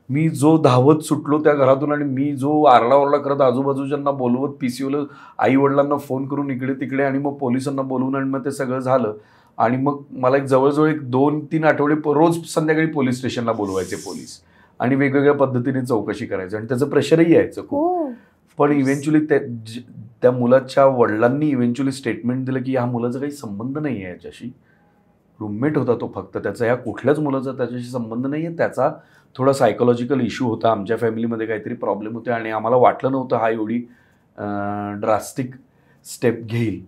मी जो धावत सुटलो त्या घरातून, आणि मी जो आरडाओरडा करत आजूबाजूच्यांना बोलवत PCOला आई वडिलांना फोन करून इकडे तिकडे, आणि मग पोलिसांना बोलवून, आणि मग ते सगळं झालं. आणि मग मला एक जवळजवळ 2-3 आठवडे रोज संध्याकाळी पोलीस स्टेशनला बोलवायचे पोलीस, आणि वेगवेगळ्या पद्धतीने चौकशी करायची, आणि त्याचं प्रेशरही यायचं खूप. पण इव्हेंच्युअली त्या मुलाच्या वडिलांनी इव्हेंच्युअली स्टेटमेंट दिलं की ह्या मुलाचा काही संबंध नाही आहे याच्याशी. रूममेट होता तो फक्त, त्याचा या कुठल्याच मुलाचा त्याच्याशी संबंध नाही आहे. त्याचा थोडा सायकोलॉजिकल इश्यू होता, आमच्या फॅमिलीमध्ये काहीतरी प्रॉब्लेम होते, आणि आम्हाला वाटलं नव्हतं हा एवढी ड्रास्टिक स्टेप घेईल.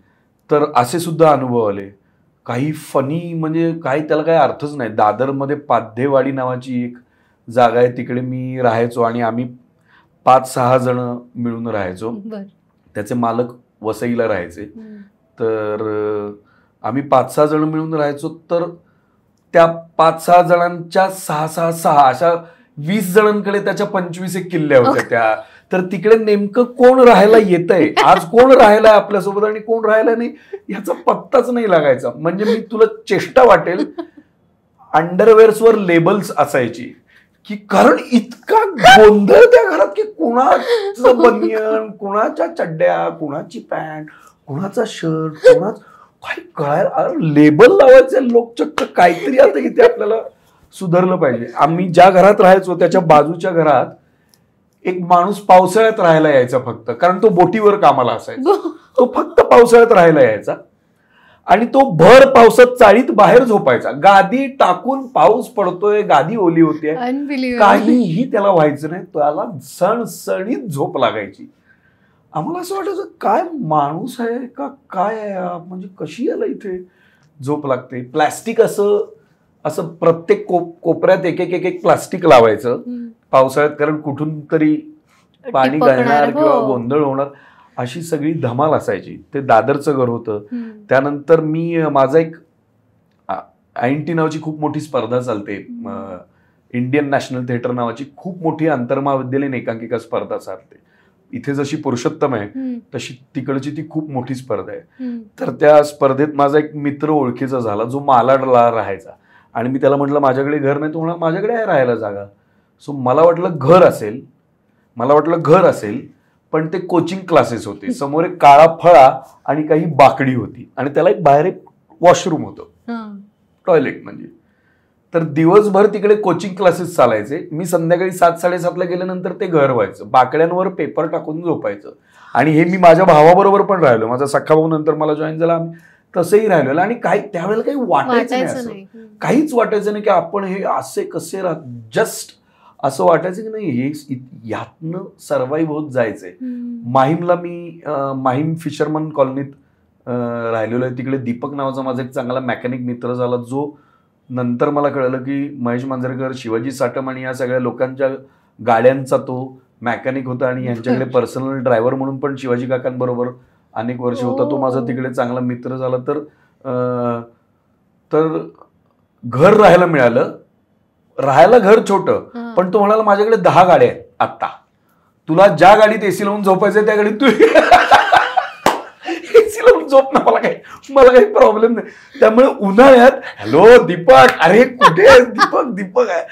तर असे सुद्धा अनुभव आले. काही फनी, म्हणजे त्याला काही अर्थच नाही. दादरमध्ये पाध्येवाडी नावाची एक जागा आहे, तिकडे मी राहायचो. आणि आम्ही 5-6 जण मिळून राहायचो. त्याचे मालक वसईला राहायचे. तर आम्ही 5-6 जण मिळून राहायचो. तर त्या 5-6 जणांच्या 6 अशा 20 जणांकडे त्याच्या 25 किल्ल्या होत्या त्या. तर तिकडे नेमकं कोण राहायला येतंय, आज कोण राहायला आहे आपल्यासोबत आणि कोण राहायला नाही, याचा पत्ताच नाही लागायचा. म्हणजे मी तुला चेष्टा वाटेल, अंडरवेअर्सवर लेबल्स असायची, की कारण इतका गोंधळ त्या घरात की कुणाचं बनियन, कुणाच्या चड्ड्या, कुणाची पॅन्ट, कुणाचा शर्ट, काय कळायला लेबल लावायचे लोकचक्क. काहीतरी आता इथे आपल्याला सुधारलं पाहिजे. आम्ही ज्या घरात राहायचो त्याच्या बाजूच्या घरात एक माणूस पावसाळ्यात राहायला यायचा फक्त, कारण तो बोटीवर कामाला असायचा. तो फक्त पावसाळ्यात राहायला यायचा आणि तो भर पावसात चाळीत बाहेर झोपायचा. गादी टाकून पाऊस पडतोय, गादी ओली होते, काहीही त्याला व्हायचं नाही. त्याला सणसणीत झोप लागायची. आम्हाला असं वाटायचं काय माणूस आहे का काय आहे, म्हणजे कशी याला इथे झोप लागते. प्लास्टिक असं प्रत्येक कोपऱ्यात एक एक एक प्लास्टिक लावायचं पावसाळ्यात, कारण कुठून तरी पाणी गळणार किंवा गोंधळ होणार, अशी सगळी धमाल असायची. ते दादरचं घर होतं. त्यानंतर माझा एक INT नावाची खूप मोठी स्पर्धा चालते, इंडियन नॅशनल थिएटर नावाची खूप मोठी आंतरमहाविद्यालयीन एकांकिका स्पर्धा चालते. इथे जशी पुरुषोत्तम आहे तशी तिकडची ती खूप मोठी स्पर्धा आहे. तर त्या स्पर्धेत माझा एक मित्र ओळखीचा झाला जो मालाडला राहायचा, आणि मी त्याला म्हटलं माझ्याकडे घर नाही. तो म्हणाला माझ्याकडे आहे राहायला जागा. सो मला वाटलं घर असेल, पण ते कोचिंग क्लासेस होते. समोर एक काळा फळा आणि काही बाकडी होती, आणि त्याला बाहेर एक वॉशरूम होतं, टॉयलेट म्हणजे. तर दिवसभर तिकडे कोचिंग क्लासेस चालायचे. मी संध्याकाळी 7-7:30ला गेल्यानंतर ते घर व्हायचं. बाकड्यांवर पेपर टाकून झोपायचं. आणि हे मी माझ्या भावाबरोबर पण राहिलो. माझा सख्खा भाऊ नंतर मला जॉईन झाला, आम्ही तसंही राहिलो. आणि त्यावेळेला काही वाटायचं नाही, असं काहीच वाटायचं नाही की आपण हे असे कसे जस्ट असं वाटायचं की नाही हे यातनं सर्व्हाइव्ह होत जायचंय. माहीमला मी माहीम फिशरमन कॉलनीत राहिलेलो आहे. तिकडे दीपक नावाचा माझा एक चांगला मेकॅनिक मित्र झाला, जो नंतर मला कळलं की महेश मांजरेकर, शिवाजी साटम आणि या सगळ्या लोकांच्या गाड्यांचा तो मेकॅनिक होता, आणि यांच्याकडे पर्सनल ड्रायव्हर म्हणून पण शिवाजी काकांबरोबर अनेक वर्ष होता. तो माझा तिकडे चांगला मित्र झाला. तर घर राहायला मिळालं. राहायला घर छोटं, पण तो म्हणाला माझ्याकडे 10 गाड्या आहेत आत्ता, तुला ज्या गाडीत एसी लावून झोपायचं त्या गाडीत तू एसी लावून झोप ना, मला काही प्रॉब्लेम नाही. त्यामुळे उन्हाळ्यात हॅलो दीपक, अरे कुठे आहे दीपक आहे,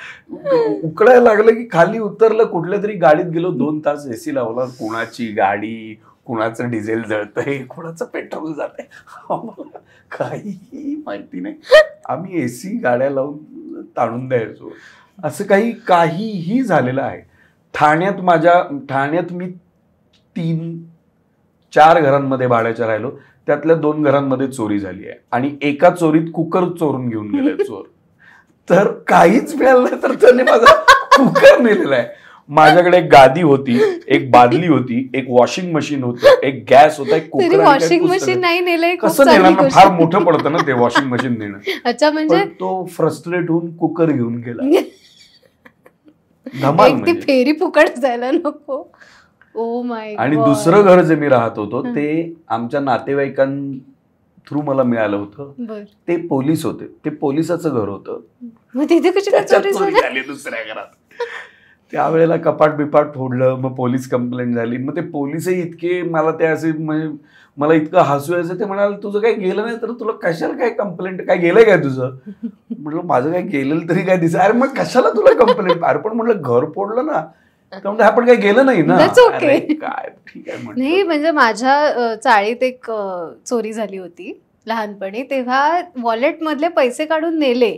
उकडायला लागलं की खाली उतरलं, कुठल्या तरी गाडीत गेलो, 2 तास एसी लावला. कुणाची गाडी, कुणाचं डिझेल जळतंय, कुणाचं पेट्रोल जातंय, आम्हाला काही माहिती नाही. आम्ही एसी गाड्या लावून ताणून द्यायचो. असं काहीही झालेलं आहे. ठाण्यात मी 3-4 घरांमध्ये भाड्याच्या राहिलो. त्यातल्या 2 घरांमध्ये चोरी झाली आहे, आणि एका चोरीत कुकर चोरून घेऊन गेले चोर. तर काहीच मिळालं नाही, तर त्याने माझा कुकर नेलेला आहे. माझ्याकडे एक गादी होती, एक बादली होती, एक वॉशिंग मशीन होतं, एक गॅस होता, एक कुकर. वॉशिंग मशीन नाही नेलंय, कसं नेलं ना, फार मोठं पडतं ना ते वॉशिंग मशीन नेणं. अच्छा, म्हणजे तो फ्रस्ट्रेट होऊन कुकर घेऊन गेला. ती फेरी फुकट जायला नको. Oh my God. आणि दुसरं घर जे मी राहत होतो ते आमच्या नातेवाईकांथ्रू मला मिळालं होतं. ते पोलीस होते, ते पोलिसाचं घर होतं. मग तिथे कशी चोरी झाली दुसऱ्या घरात. त्यावेळेला कपाट बिपाट फोडलं, मग पोलीस कंप्लेंट झाली. मग ते पोलीसही इतके मला ते असे म्हणजे मला इतकं हसू यायचं. ते म्हणाले तुझं काही गेलं नाही तर तुला कशाला काय कंप्लेंट, काय गेलंय काय तुझं? म्हटलं माझं काय गेलेलं तरी काय दिसत. अरे मग कशाला तुला कंप्लेंट? अरे पण म्हटलं घर फोडलं ना, तर आपण काही गेलं नाही ना. काय ठीक आहे नाही. म्हणजे माझ्या चाळीत एक चोरी झाली होती लहानपणी. तेव्हा वॉलेट मधले पैसे काढून नेले,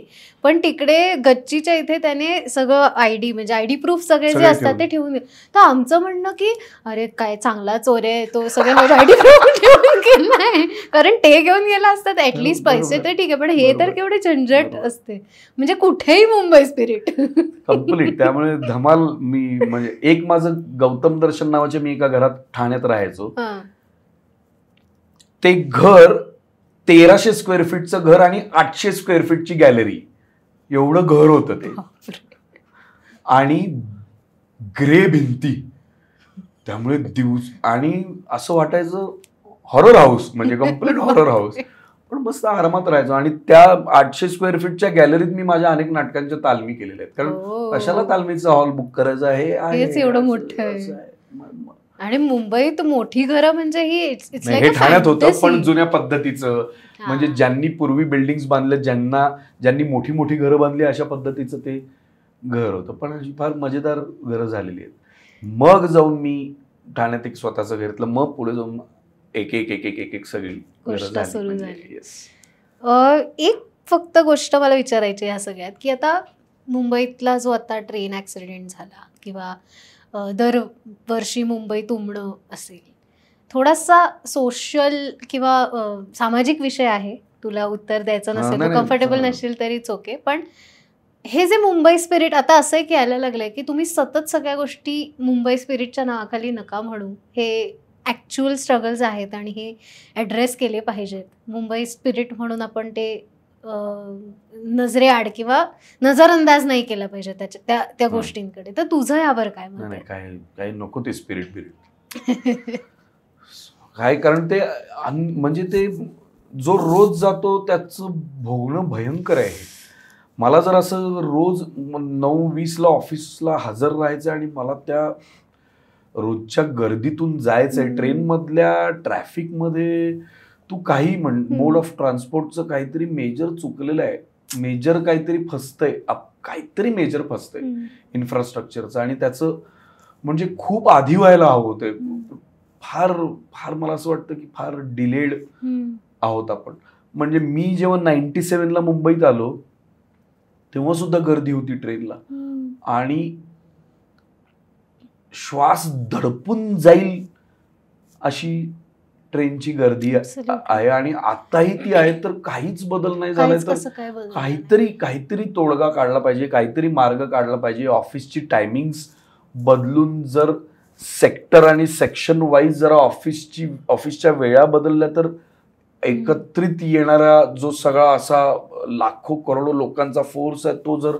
पण तिकडे गच्चीच्या इथे त्याने सगळं आयडी म्हणजे आयडी प्रूफ सगळे जे असतात ते ठेवून गेले. तर आमचं म्हणणं की अरे काय चांगला चोर आहे तो, सगळे माझे आयडी प्रूफ ठेवून गेलाय, कारण ते घेऊन गेला असतात ऍटलीस्ट पैसे तर ठीक आहे, पण हे तर केवढे झंझट असते. म्हणजे कुठेही मुंबई स्पिरिट कम्प्लीट. त्यामुळे धमाल. मी म्हणजे एक माझं गौतम दर्शन नावाचे, मी एका घरात ठाण्यात राहायचो. ते घर 1300 स्क्वेअर फीटचं घर आणि 800 स्क्वेअर फीटची गॅलरी, एवढं घर होतं ते. आणि ग्रे भिंती, त्यामुळे आणि असं वाटायचं हॉरर हाऊस, म्हणजे कम्प्लीट हॉरर हाऊस. पण मस्त आरामात राहायचो. आणि त्या 800 स्क्वेअर फीटच्या गॅलरीत मी माझ्या अनेक नाटकांच्या तालमी केलेल्या आहेत. कारण कशाला तालमीचा हॉल बुक करायचा आहे, एवढं मोठं आहे. आणि मुंबईत मोठी घरं म्हणजे हे ठाण्यात होतं, पण जुन्या पद्धतीचं. म्हणजे ज्यांनी पूर्वी बिल्डिंग बांधले, ज्यांनी मोठी मोठी घरं बांधली, अशा पद्धतीचं ते घर होतं. पण अशी फार मजेदार घरं झालेली आहेत. मग जाऊन मी ठाण्यात एक स्वतःचं घर घेतलं. मग पुढे जाऊन एक एक एक एक एक सगळी घरं झाली. एक फक्त गोष्ट मला विचारायची ह्या सगळ्यात, की आता मुंबईतला जो आता ट्रेन ऍक्सिडेंट झाला किंवा दरवर्षी मुंबई तुंबणं असेल, थोडासा सोशल किंवा सामाजिक विषय आहे, तुला उत्तर द्यायचं नसेल, तू कम्फर्टेबल नसेल तरीच ओके, पण हे जे मुंबई स्पिरिट आता असं एक यायला लागलंय की तुम्ही सतत सगळ्या गोष्टी मुंबई स्पिरिटच्या नावाखाली नका म्हणू, हे ॲक्च्युअल स्ट्रगल्स आहेत आणि हे ॲड्रेस केले पाहिजेत. मुंबई स्पिरिट म्हणून आपण ते नजरेआड किंवा नजरअंदाज नाही केला पाहिजे त्याच्या त्या गोष्टींकडे. तर तुझं यावर काय मत आहे? काय नको ते स्पिरिट बिरिट काय, कारण ते म्हणजे ते जो रोज जातो त्याचं भोगणं भयंकर आहे. मला जर असं रोज 9:20ला ऑफिसला हजर राहायचं आणि मला त्या रोजच्या गर्दीतून जायचंय, ट्रेनमधल्या ट्रॅफिकमध्ये तू काही म्हण, मोड ऑफ ट्रान्सपोर्टचं काहीतरी मेजर चुकलेलं आहे, मेजर काहीतरी फसतंय, काहीतरी मेजर फसतंय इन्फ्रास्ट्रक्चरचं, आणि त्याचं म्हणजे खूप आधी व्हायला हवं होतं. फार फार मला असं वाटतं की फार डिलेड आहोत आपण. म्हणजे मी जेव्हा 97ला मुंबईत आलो तेव्हा सुद्धा गर्दी होती ट्रेनला, आणि श्वास धडपून जाईल अशी ट्रेनची गर्दी आहे, आणि आताही ती आहे. तर काहीच बदल नाही झालाय, तर काहीतरी तोडगा काढला पाहिजे, काहीतरी मार्ग काढला पाहिजे. ऑफिसची टायमिंग्स बदलून जर सेक्टर आणि सेक्शन वाईज जरा ऑफिसच्या वेळा बदलल्या तर एकत्रित येणारा जो सगळा असा लाखो करोडो लोकांचा फोर्स आहे तो जर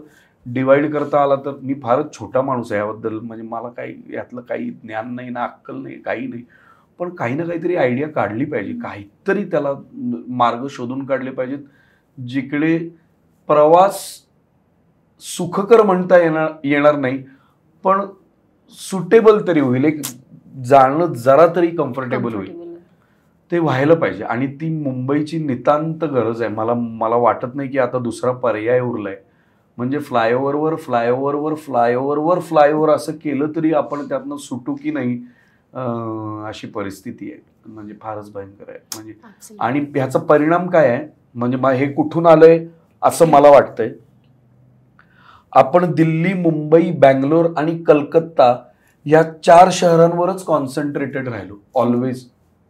डिवाइड करता आला तर. मी फारच छोटा माणूस आहे याबद्दल, म्हणजे मला काही यातलं काही ज्ञान नाही ना अक्कल नाही, काही नाही, पण काही ना काहीतरी आयडिया काढली पाहिजे, काहीतरी त्याला मार्ग शोधून काढले पाहिजेत जिकडे प्रवास सुखकर म्हणता येणार नाही पण सुटेबल तरी होईल, एक जाणं जरा तरी कम्फर्टेबल होईल, ते व्हायला पाहिजे. आणि ती मुंबईची नितांत गरज आहे. मला वाटत नाही की आता दुसरा पर्याय उरलाय. म्हणजे फ्लायओव्हर असं केलं तरी आपण त्यातनं सुटू की नाही अशी परिस्थिती आहे. म्हणजे फारच भयंकर आहे. म्हणजे आणि ह्याचा परिणाम काय आहे, म्हणजे हे कुठून आलंय असं मला वाटतंय. आपण दिल्ली, मुंबई, बँगलोर आणि कलकत्ता या 4 शहरांवरच कॉन्सन्ट्रेटेड राहिलो ऑलवेज.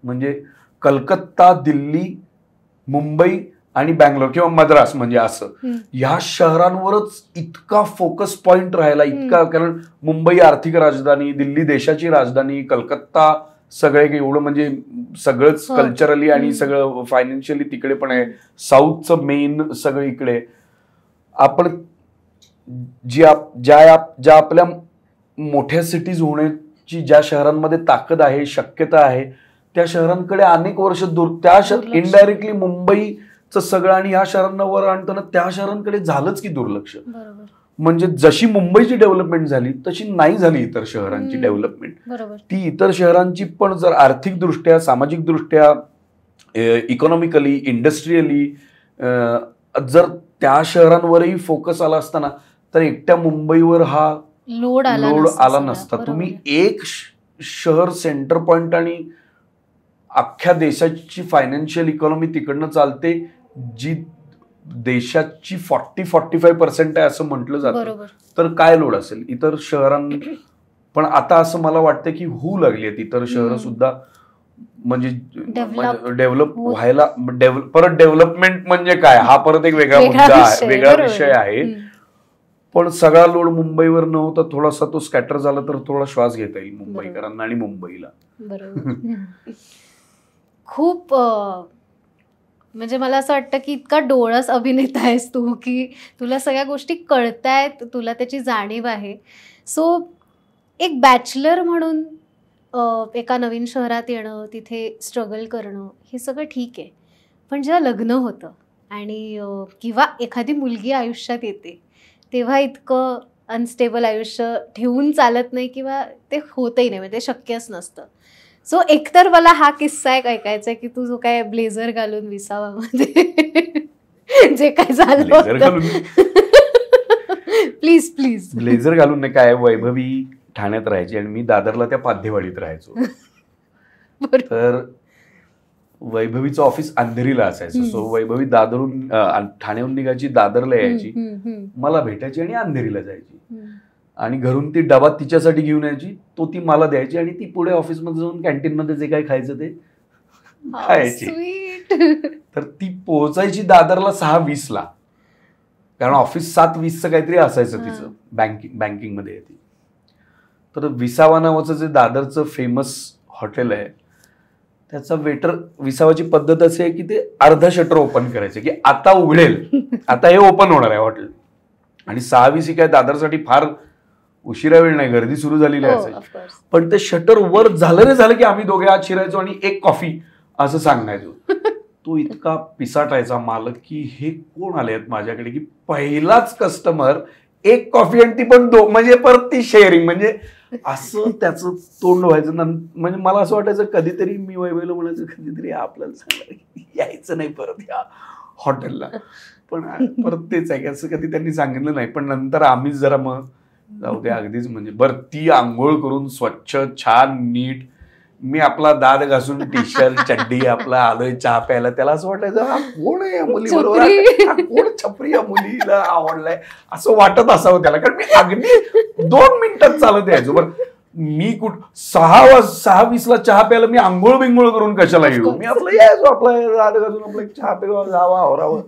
म्हणजे कलकत्ता, दिल्ली, मुंबई आणि बँगलोर किंवा मद्रास, म्हणजे असं ह्या शहरांवरच इतका फोकस पॉइंट राहिला, इतका. कारण मुंबई आर्थिक राजधानी, दिल्ली देशाची राजधानी, कलकत्ता सगळे एवढं म्हणजे सगळंच कल्चरली आणि सगळं फायनान्शियली तिकडे पण आहे, साऊथचं मेन सगळं इकडे. आपण ज्या आपल्या मोठ्या सिटीज होण्याची ज्या शहरांमध्ये ताकद आहे, शक्यता आहे, त्या शहरांकडे अनेक वर्ष दूर, त्या इनडायरेक्टली मुंबईचं सगळं आणि ह्या शहरांना वर आणताना त्या शहरांकडे झालंच की दुर्लक्ष. म्हणजे जशी मुंबईची डेव्हलपमेंट झाली तशी नाही झाली इतर शहरांची डेव्हलपमेंट. ती इतर शहरांची पण जर आर्थिक दृष्ट्या, सामाजिक दृष्ट्या, इकॉनॉमिकली, इंडस्ट्रियली जर त्या शहरांवरही फोकस आला असताना तर एकट्या मुंबईवर हा लोड आला नसता. तुम्ही एक शहर सेंटर पॉइंट आणि अख्ख्या देशाची फायनान्शियल इकॉनॉमी तिकडनं चालते, जी देशाची 40-45% आहे असं म्हटलं जातं. तर काय लोड असेल इतर शहरांनी. पण आता असं मला वाटतं की होऊ लागली आहेत इतर शहरं सुद्धा, म्हणजे डेव्हलप व्हायला. परत डेव्हलपमेंट म्हणजे काय हा परत एक वेगळा मुद्दा आहे, वेगळा विषय आहे. पण सगळा लोड मुंबईवर न होता थोडासा तो स्कॅटर झाला तर थोडा श्वास घेता येईल मुंबईकरांना आणि मुंबईला. खूप म्हणजे मला असं वाटतं की इतका डोळस अभिनेता आहेस तू की तुला सगळ्या गोष्टी कळतायत, तुला त्याची जाणीव आहे. सो एक बॅचलर म्हणून एका नवीन शहरात येणं, तिथे स्ट्रगल करणं, हे सगळं ठीक आहे. पण जेव्हा लग्न होतं आणि किंवा एखादी मुलगी आयुष्यात येते तेव्हा इतकं अनस्टेबल आयुष्य ठेवून चालत नाही किंवा ते होतही नाही, म्हणजे ते शक्यच नसतं. सो एकतर मला हा किस्सा एक ऐकायचा आहे की तू जो काय ब्लेझर घालून विसावामध्ये जे काय झालं, प्लीज ब्लेझर घालून नाही. काय, वैभवी ठाण्यात राहायची आणि मी दादरला त्या पाध्यवाडीत राहायचो. तर वैभवीचं ऑफिस अंधेरीला असायचं. सो वैभवी दादरून ठाण्याहून निघायची, दादरला यायची, मला भेटायची आणि अंधेरीला जायची. आणि घरून ती डबा तिच्यासाठी घेऊन यायची, तो ती मला द्यायची आणि ती पुढे ऑफिसमध्ये जाऊन कॅन्टीनमध्ये जे काही खायचं ते खायची. स्वीट. तर ती पोहोचायची दादरला 6:20ला, कारण ऑफिस 7:20चं काहीतरी असायचं तिचं, बँकिंगमध्ये आहे ती. तर विसावा नावाचं जे दादरचं फेमस हॉटेल आहे त्याचा वेटर, विसावाची पद्धत अशी आहे की ते अर्धा शटर ओपन करायचे की आता उघडेल, आता हे ओपन होणार आहे हॉटेल. आणि 6:20 ही काय दादरसाठी फार उशिरा वेळ नाही, गर्दी सुरू झालेली असायची. पण ते शटर वर झालं रे झालं की आम्ही दोघे आत शिरायचो आणि एक कॉफी असं सांगायचो. तो इतका पिसाटायचा मालक की हे कोण आले आहेत माझ्याकडे, की पहिलाच कस्टमर एक कॉफी आणि ती पण म्हणजे परत ती शेअरिंग, म्हणजे असं त्याचं तोंड व्हायचं. म्हणजे मला असं वाटायचं कधीतरी मी वैभवला म्हणायचं कधीतरी आपल्याला सांगायला यायचं नाही परत या हॉटेलला. पण परत तेच आहे की असं कधी त्यांनी सांगितलं नाही. पण नंतर आम्हीच जरा मग जाऊ दे अगदीच, म्हणजे बरं ती आंघोळ करून स्वच्छ छान नीट, मी आपला दात घासून टी शर्ट चड्डी आपला आलोय चहा प्यायला, त्याला असं वाटायचं हा कोण आहे या मुली बरोबर, कोण छपरी या मुलीला आवडलाय असं वाटत असावं त्याला. कारण मी अगदी 2 मिनिटात चालत यायचो. बरं मी 6:20ला चहा प्यायला मी आंघोळ बिंघोळ करून कशाला येऊ, मी आपलं यायचो आपला दात घासून आपलं चहा प्यावा जावा आवरावं,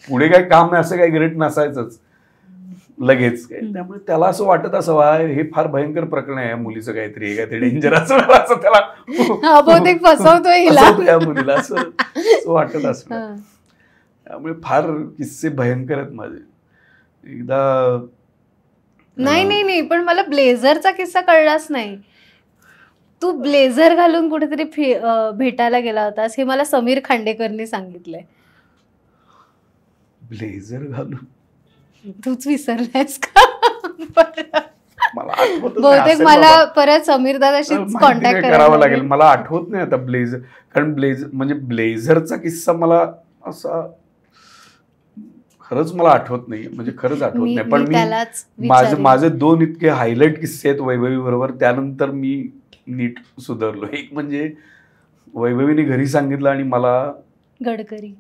पुढे काही काम नाही असं काही ग्रेट नसायचंच लगेच. त्यामुळे त्याला असं वाटत असावं हे फार भयंकर प्रकरण आहे, मुलीचं काहीतरी डेंजर असं त्याला बहुतेक फसवतोय या मुलीला असं वाटत असं. त्यामुळे फार किस्से भयंकर आहेत माझे. एकदा नाही पण मला ब्लेझरचा किस्सा कळलाच नाही. तू ब्लेझर घालून कुठेतरी भेटायला गेला होतास हे मला समीर खांडेकरनी सांगितलंय. ब्लेझर घालून तूच विसरलायस का? मला आठवत बहुतेक मला परत समीर दादाशीच कॉन्टॅक्ट करावं लागेल. मला आठवत नाही आता ब्लेझर, कारण म्हणजे ब्लेझरचा किस्सा मला असा खरंच मला आठवत नाही, म्हणजे खरंच आठवत नाही. पण मी माझे 2 इतके हायलाइट किस्से आहेत वैभवी बरोबर, त्यानंतर मी नीट सुधारलो. एक म्हणजे वैभवीने घरी सांगितलं आणि मला गडकरी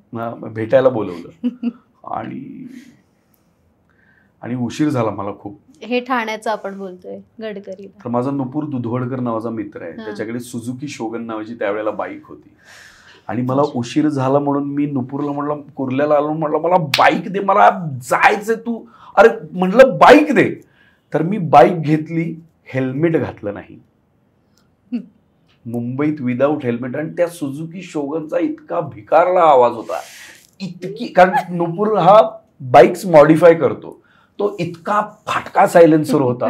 भेटायला बोलवलं आणि उशीर झाला मला खूप. हे ठाण्याचं आपण बोलतोय गडकरी. तर माझा नुपूर दुधवडकर नावाचा मित्र आहे, त्याच्याकडे सुझुकी शोगन नावाची त्यावेळेला बाईक होती आणि मला उशीर झाला म्हणून मी नुपूरला म्हणलं, कुर्ल्याला आलो म्हणलं मला बाईक दे, मला जायचं तू. अरे म्हटलं बाईक दे. तर मी बाईक घेतली, हेल्मेट घातलं नाही मुंबईत विदाऊट हेल्मेट, आणि त्या सुझुकी शोगनचा इतका भिकारला आवाज होता, इतकी, कारण नुपूर हा बाईक्स मॉडिफाय करतो, तो इतका फाटका सायलेन्सर होता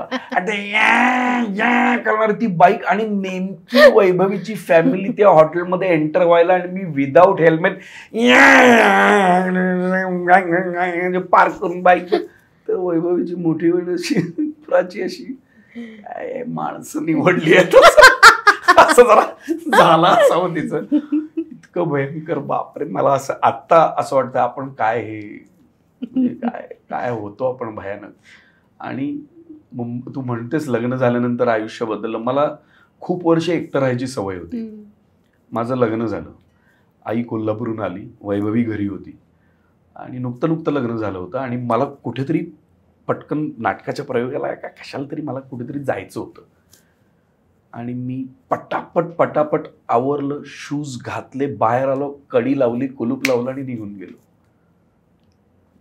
करणार ती बाईक. आणि नेमकी वैभवीची फॅमिली त्या हॉटेलमध्ये एंटर व्हायला आणि मी विदाऊट हेल्मेट पार्क करून बाईक. तर वैभवीची मोठी वेळ अशी प्राची अशी काय माणसं निवडली असं जरा झाला असावं तिचं. इतकं भयंकर बापरे. मला असं आत्ता असं वाटतं आपण काय हे काय होतो आपण भयानक. आणि तू म्हणतेस लग्न झाल्यानंतर आयुष्य बदललं. मला खूप वर्ष एकटं राहायची सवय होती. माझं लग्न झालं, आई कोल्हापूरहून आली, वैभवी घरी होती आणि नुकतं लग्न झालं होतं आणि मला कुठेतरी पटकन नाटकाच्या प्रयोगाला कशाला तरी मला कुठेतरी जायचं होतं आणि मी पटापट आवरलं, शूज घातले, बाहेर आलो, कडी लावली, कुलूप लावलं आणि निघून गेलो.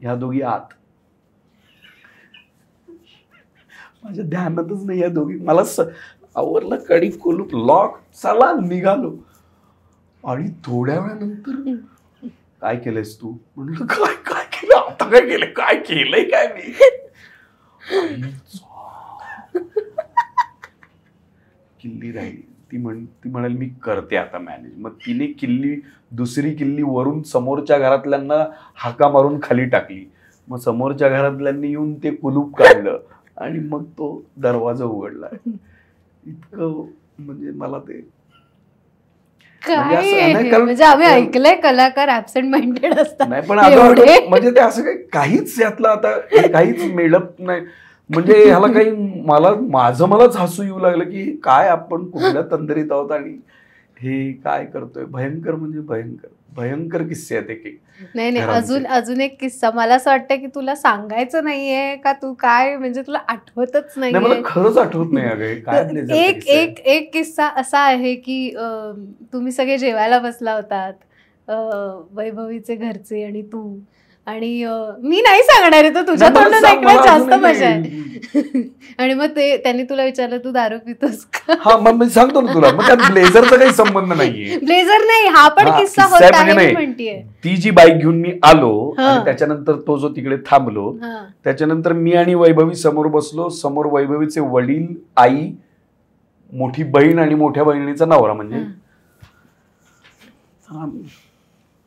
ह्या दोघी आत, माझ्या ध्यानातच नाही या दोघी. मला आवरलं, कडी कुलूप लॉक, चला निघालो. आणि थोड्या वेळानंतर काय केलंयस तू म्हणलं, काय केलं आता, काय केलंय काय मी. किल्ली राहिली. ती म्हणाली मी करते आता मॅनेज. मग तिने दुसरी किल्ली वरून समोरच्या घरातल्यांना हाका मारून खाली टाकली. मग समोरच्या घरातल्यांनी येऊन ते कुलूप काढलं आणि मग तो दरवाजा उघडला. इतकं म्हणजे मला ते म्हणजे आम्ही ऐकलंय कलाकार ऍब्सेंट माइंडेड असतात. नाही पण आता म्हणजे ते असं काहीच यातलं आता काहीच मेळत नाही. म्हणजे ह्याला काही मलाच हसू येऊ लागलं की काय आपण कुठल्या तंद्रीत आहोत आणि हे काय करतोय, भयंकर म्हणजे भयंकर भयंकर किस्से आहेत एक. नाही नाही, घरांचे. अजून एक किस्सा मला असं वाटतं की तुला सांगायचं नाहीये का, तू काय म्हणजे तुला आठवतच नाही मला नाहीये. खरंच आठवत नाही अगं हे काय तर ब्लेझरचा एक किस्सा आहे. एक एक किस्सा असा आहे की तुम्ही सगळे जेवायला बसला होतात, वैभवीचे घरचे आणि तू, आणि मी नाही सांगणार आहे, तर तुझ्या नाही, मला तोंडात सांग, ऐकण्यात मला जास्त अजूनही मजा आहे. आणि मग त्यांनी तुला विचारलं तू दारू पितोस का? हा मग मी सांगतो ना तुला, मग त्यात ब्लेझरचा काही संबंध नाहीये. ब्लेझर नाही, हा पण हा, किस्सा किस्सा होता आहे आहे म्हणजे मी नाही. म्हणतीये. ती जी बाईक घेऊन मी आलो हा. आणि त्याच्यानंतर तो जो तिकडे थांबलो, हा. त्याच्यानंतर मी आणि वैभवी समोर बसलो. समोर वैभवीचे वडील, आई, मोठी बहीण आणि मोठ्या बहिणीचा नवरा, म्हणजे हा. हा,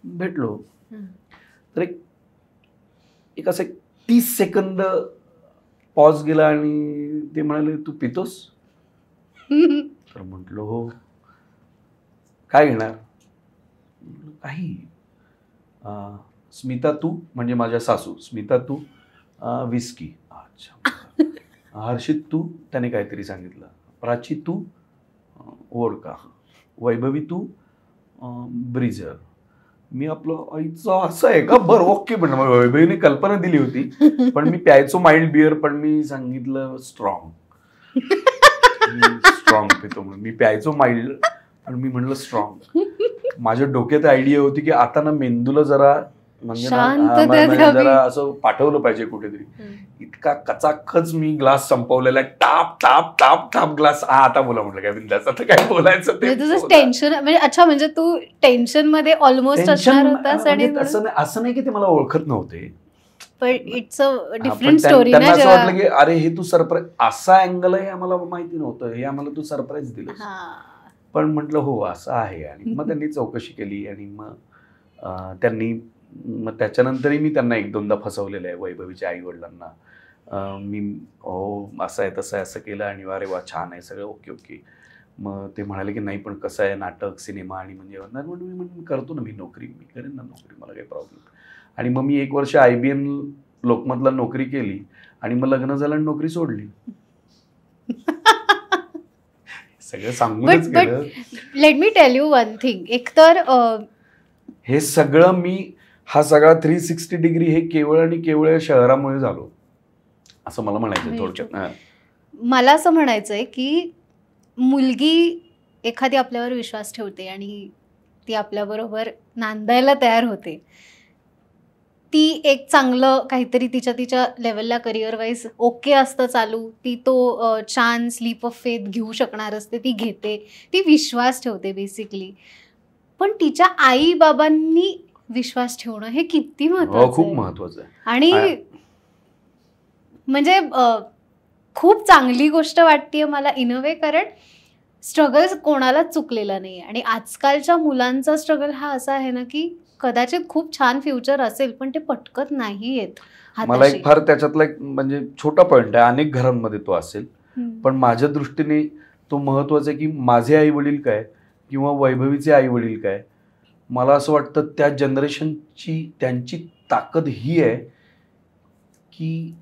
भेटलो. हा. तर एक असं 30 सेकंद पॉज गेला आणि ते म्हणाले तू पितोस? तर म्हटलं हो. काय घेणार? म्हटलं, काही. स्मिता तू, म्हणजे माझ्या सासू, स्मिता तू विस्की. अच्छा. हर्षित तू, त्याने काहीतरी सांगितलं. प्राची तू वोडका. वैभवी तू ब्रिजर. मी आपलं आईचं असं आहे का, बरं ओके म्हणलं. मग वैभवीने कल्पना दिली होती, पण मी प्यायचो माइल्ड बिअर, पण मी सांगितलं स्ट्रॉंग. स्ट्रॉंग पितो म्हणून. मी प्यायचो माइल्ड, पण मी म्हणलं स्ट्रॉंग. माझ्या डोक्यात आयडिया होती की आता ना मेंदूला जरा म्हणजे ना, शांतता म्हणजे द्यावी. जरा असं पाठवलं पाहिजे कुठेतरी. इतका कचाकच मी ग्लास संपवलेला आहे. टाप टाप टाप टाप ग्लास. हा आता बोला म्हटलं काय बिंदास, आता काय बोलायचं ते म्हणजे तुझं बोला. टेन्शन, म्हणजे अच्छा, म्हणजे तू टेन्शन मध्ये ऑलमोस्ट असणार टेन्शन होतास. आणि म्हणजे असं नाही की ते मला ओळखत नव्हते. पण इट्स अ हा, पण डिफरंट स्टोरी ना. त्यांना असं जेव्हा वाटलं की अरे हे तू सरप्राईज, असा अँगल आहे आम्हाला माहिती नव्हतं, हे आम्हाला तू सरप्राईज दिलं. हा. पण म्हटलं हो असं आहे. आणि मग त्यांनी चौकशी केली आणि मग त्यांनी मग त्याच्यानंतरही मी त्यांना एक दोनदा फसवलेलं आहे, वैभवीच्या आई वडिलांना. मी हो असं आहे तसं आहे असं केलं आणि अरे वा छान आहे सगळं, ओके ओके. मग ते म्हणाले की नाही पण कसं आहे नाटक सिनेमा आणि म्हणजे मी म्हणून करतो ना, मी नोकरी, मी करेन ना नोकरी, मला काही प्रॉब्लेम. आणि मग मी 1 वर्ष IBM लोकमतला नोकरी केली आणि मग लग्न झालं आणि नोकरी सोडली. सगळं सांगूनच केलं. Let me tell you one thing. एकतर हे सगळं मी, हा सगळा 360 डिग्री हे केवळ आणि केवळ या शहरामुळे झालो, असं मला म्हणायचं थोडक्यात. मला असं म्हणायचंय की मुलगी एखादी आपल्यावर विश्वास ठेवते आणि ती आपल्याबरोबर नांदायला तयार होते. ती एक चांगलं काहीतरी तिच्या लेवलला करिअर वाईज ओके असतं चालू, ती तो चान्स लीप ऑफ फेथ घेऊ शकणार असते, ती घेते, ती विश्वास ठेवते बेसिकली. पण तिच्या आई बाबांनी विश्वास ठेवणं हे किती महत्वाचं, खूप महत्वाचं आहे. आणि म्हणजे खूप चांगली गोष्ट वाटतेय मला इन अ वे, कारण स्ट्रगल कोणालाच चुकलेला नाही. आणि आजकालच्या मुलांचा स्ट्रगल हा असा आहे ना की कदाचित खूप छान फ्युचर असेल पण ते पटकत नाही येत हाताशी. मला एक फार त्याच्यातला एक म्हणजे छोटा पॉइंट आहे, अनेक घरांमध्ये तो असेल, पण माझ्या दृष्टीने तो महत्वाचा आहे की माझे आई वडील काय किंवा वैभवीचे आई वडील काय. मला असं वाटतं त्या जनरेशनची त्यांची ताकद ही आहे की